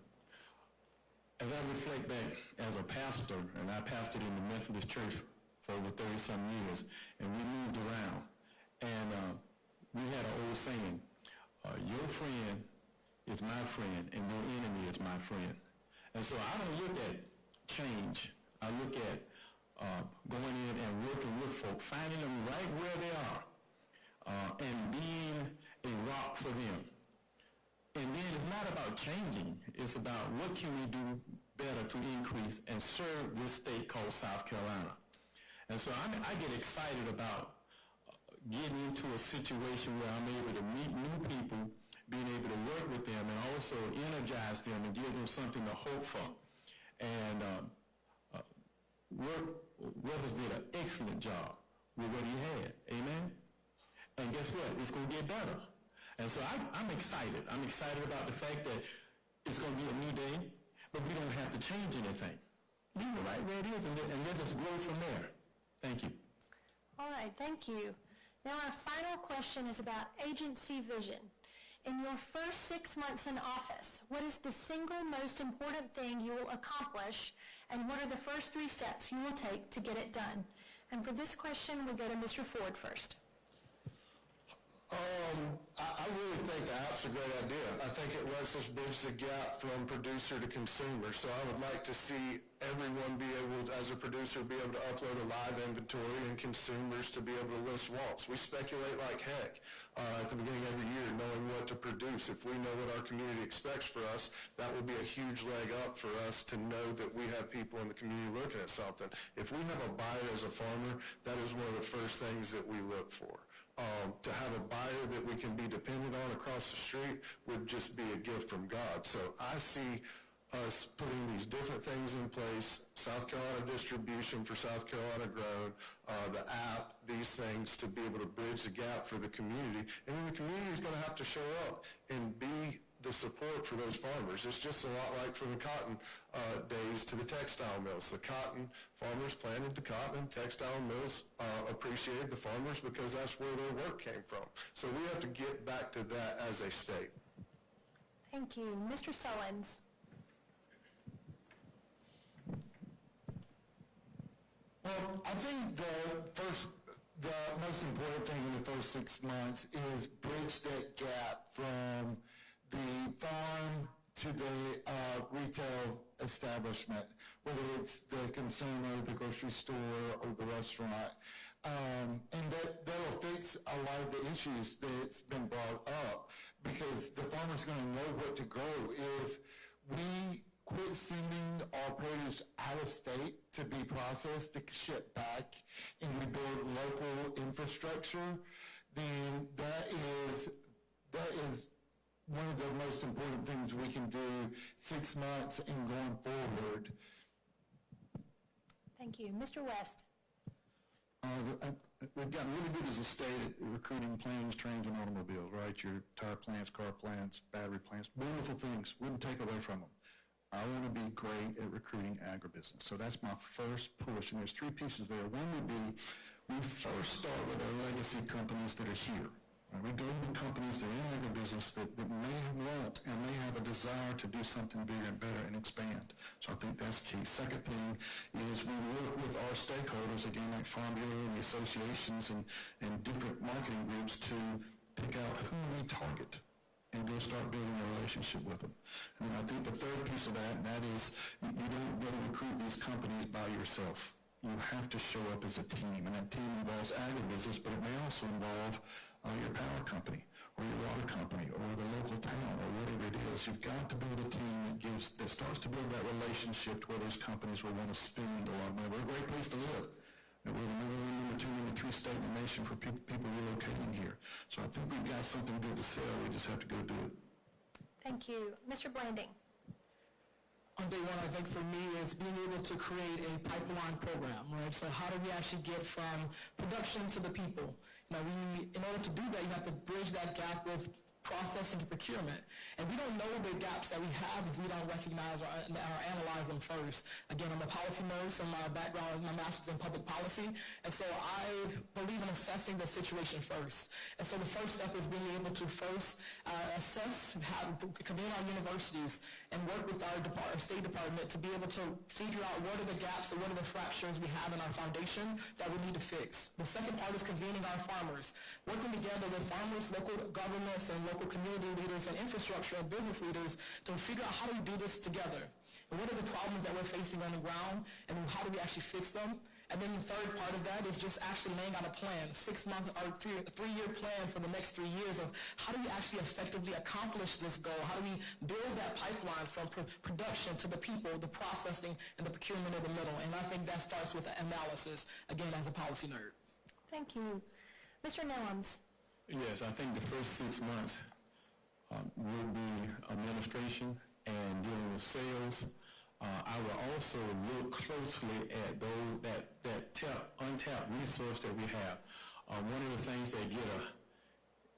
As I reflect back as a pastor, and I pastored in the Methodist Church for over 30-some years, and we moved around, and we had an old saying, your friend is my friend, and your enemy is my friend. And so I don't look at change. I look at going in and working with folk, finding them right where they are, and being a rock for them. And then it's not about changing. It's about what can we do better to increase and serve this state called South Carolina. And so I get excited about getting into a situation where I'm able to meet new people, being able to work with them, and also energize them and give them something to hope for. And Weathers did an excellent job with what he had. Amen? And guess what? It's going to get better. And so I'm excited. I'm excited about the fact that it's going to be a new day, but we don't have to change anything. Leave it right where it is, and let us grow from there. Thank you. All right, thank you. Now our final question is about agency vision. In your first 6 months in office, what is the single most important thing you will accomplish, and what are the first 3 steps you will take to get it done? And for this question, we'll go to Mr. Ford first. I really think the app's a great idea. I think it lets us bridge the gap from producer to consumer. So I would like to see everyone be able, as a producer, be able to upload a live inventory, and consumers to be able to list wants. We speculate like heck at the beginning of every year, knowing what to produce. If we know what our community expects for us, that will be a huge leg up for us to know that we have people in the community looking at something. If we have a buyer as a farmer, that is one of the first things that we look for. To have a buyer that we can be dependent on across the street would just be a gift from God. So I see us putting these different things in place, South Carolina distribution for South Carolina grown, the app, these things to be able to bridge the gap for the community. And then the community is going to have to show up and be the support for those farmers. It's just a lot like from the cotton days to the textile mills. The cotton farmers planted the cotton, and textile mills appreciated the farmers because that's where their work came from. So we have to get back to that as a state. Thank you. Mr. Sullins. Well, I think the most important thing in the first 6 months is bridge that gap from the farm to the retail establishment, whether it's the consumer, the grocery store, or the restaurant. And that'll fix a lot of the issues that's been brought up, because the farmer's going to know what to grow. If we quit sending our produce out of state to be processed, to ship back, and we build local infrastructure, then that is one of the most important things we can do 6 months and going forward. Thank you. Mr. West. We've gotten really good as a state at recruiting planes, trains, and automobiles, right? Your tire plants, car plants, battery plants, wonderful things. Wouldn't take away from them. I want to be great at recruiting agribusiness. So that's my first push. And there's 3 pieces there. One would be, we first start with our legacy companies that are here. Right? We go to the companies that are in agribusiness that may want and may have a desire to do something bigger and better and expand. So I think that's key. Second thing is we work with our stakeholders, again, like Farm Bureau and the associations and different marketing groups to pick out who we target and go start building a relationship with them. And then I think the third piece of that, and that is you don't go recruit these companies by yourself. You have to show up as a team, and that team involves agribusiness, but it may also involve your power company or your water company or the local town or whatever it is. You've got to build a team that starts to build that relationship where those companies will want to spend a lot of money. We're a great place to live. And we're the number 1, number 2, number 3 state in the nation for people relocating here. So I think we've got something good to sell. We just have to go do it. Thank you. Mr. Blanding. On day one, I think for me, is being able to create a pipeline program, right? So how do we actually get from production to the people? Now, in order to do that, you have to bridge that gap with processing and procurement. And we don't know the gaps that we have if we don't recognize or analyze them first. Again, I'm a policy nurse, and my background, my master's in public policy, and so I believe in assessing the situation first. And so the first step is being able to first assess, convene our universities, and work with our State Department to be able to figure out what are the gaps and what are the fractures we have in our foundation that we need to fix. The second part is convening our farmers, working together with farmers, local governments, and local community leaders and infrastructure and business leaders to figure out how do we do this together. And what are the problems that we're facing on the ground, and how do we actually fix them? And then the third part of that is just actually laying out a plan, 6-month or three-year plan for the next 3 years of how do we actually effectively accomplish this goal? How do we build that pipeline from production to the people, the processing, and the procurement in the middle? And I think that starts with analysis, again, as a policy nerd. Thank you. Mr. Nellums. Yes, I think the first 6 months will be administration and dealing with sales. I will also look closely at those that untapped resource that we have. One of the things that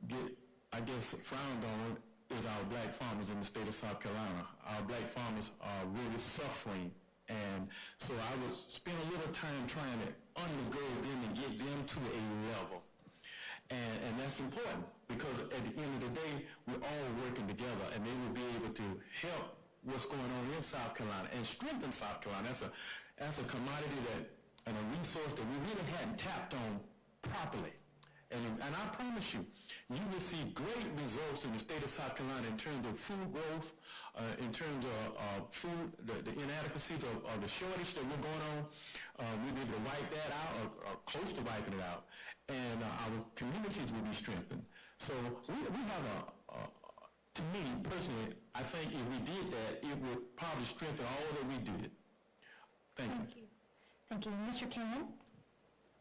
get I guess frowned on is our black farmers in the state of South Carolina. Our black farmers are really suffering, and so I would spend a little time trying to undergird them and get them to a level. And that's important, because at the end of the day, we're all working together, and they will be able to help what's going on in South Carolina and strengthen South Carolina. That's a commodity and a resource that we really hadn't tapped on properly. And I promise you, you will see great results in the state of South Carolina in terms of food growth, in terms of food, the inadequacies of the shortage that we're going on. We'll be able to wipe that out, or close to wiping it out. And our communities will be strengthened. So we have to me, personally, I think if we did that, it would probably strengthen all that we did. Thank you. Thank you. Mr. Cannon?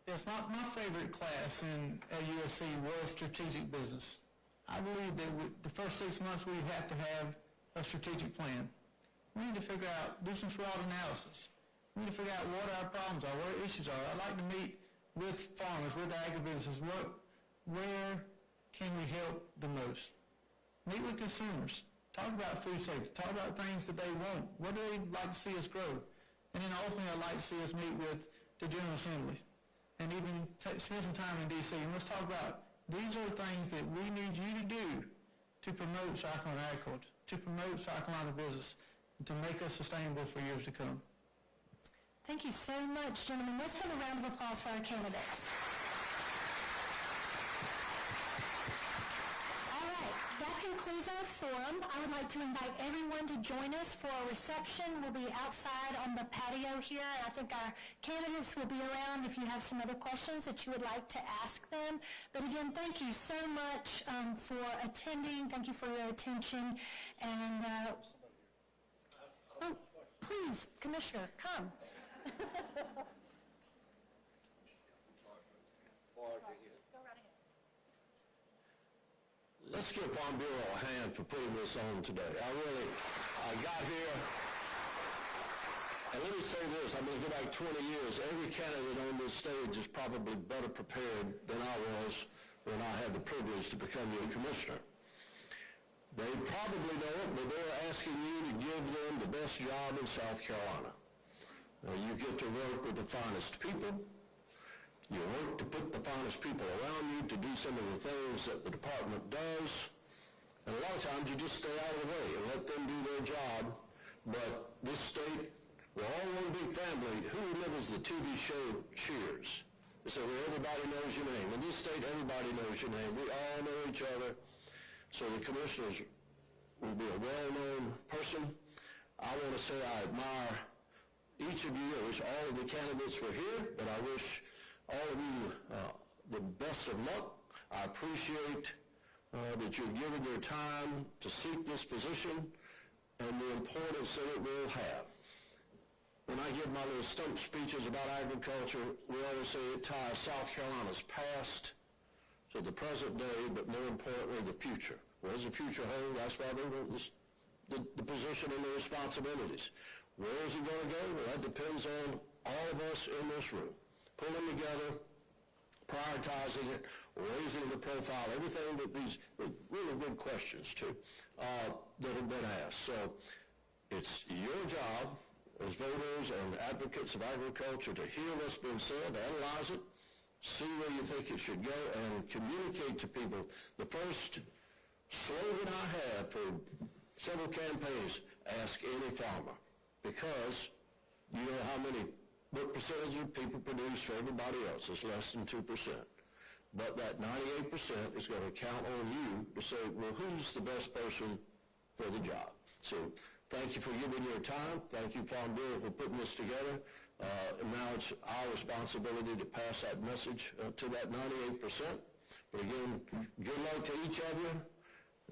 Yes, my favorite class at USC was strategic business. I believe that the first 6 months we have to have a strategic plan. We need to figure out, do some SWOT analysis. We need to figure out what our problems are, what our issues are. I'd like to meet with farmers, with agribusiness. Where can we help the most? Meet with consumers. Talk about food safety. Talk about things that they want. What do they like to see us grow? And then ultimately, I'd like to see us meet with the General Assembly and even spend some time in D.C. And let's talk about, these are things that we need you to do to promote South Carolina agriculture, to promote South Carolina business, and to make us sustainable for years to come. Thank you so much, gentlemen. Let's have a round of applause for our candidates. All right, that concludes concludes our forum. I would like to invite everyone to join us for a reception. We'll be outside on the patio here, and I think our candidates will be around if you have some other questions that you would like to ask them. But again, thank you so much for attending. Thank you for your attention. And, oh, please, Commissioner, come. Let's give Farm Bureau a hand for putting this on today. I got here, and let me say this, I'm going to go back 20 years. Every candidate on this stage is probably better prepared than I was when I had the privilege to become your commissioner. They probably know it, but they're asking you to give them the best job in South Carolina. You get to work with the finest people. You work to put the finest people around you to do some of the things that the department does. And a lot of times you just stay out of the way and let them do their job. But this state, we're all one big family. Who remembers the TV show Cheers? They say, well, everybody knows your name. In this state, everybody knows your name. We all know each other. So the commissioners will be a well-known person. I want to say I admire each of you. I wish all of the candidates were here, but I wish all of you the best of luck. I appreciate that you've given your time to seek this position and the importance that it will have. When I give my little stump speeches about agriculture, we always say it ties South Carolina's past to the present day, but more importantly, the future. What does the future hold? That's why the position and the responsibilities. Where is it going to go? Well, that depends on all of us in this room. Pulling together, prioritizing it, raising the profile, everything that these really good questions, too, that have been asked. So it's your job as voters and advocates of agriculture to hear what's been said, analyze it, see where you think it should go, and communicate to people. The first slogan I had for several campaigns, ask any farmer, because you know how many what percentage of people produce for everybody else is less than 2%. But that 98% is going to count on you to say, well, who's the best person for the job? So thank you for giving your time. Thank you, Farm Bureau, for putting this together. And now it's our responsibility to pass that message to that 98%. But again, good luck to each of you.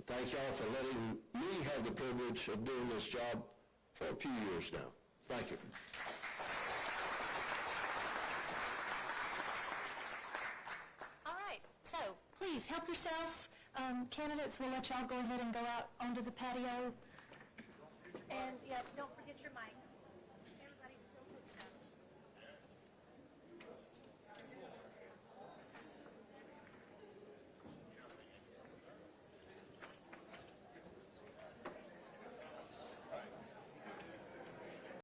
Thank y'all for letting me have the privilege of doing this job for a few years now. Thank you. So please help yourself. Candidates, we'll let y'all go ahead and go out onto the patio. And yeah, don't forget your mics.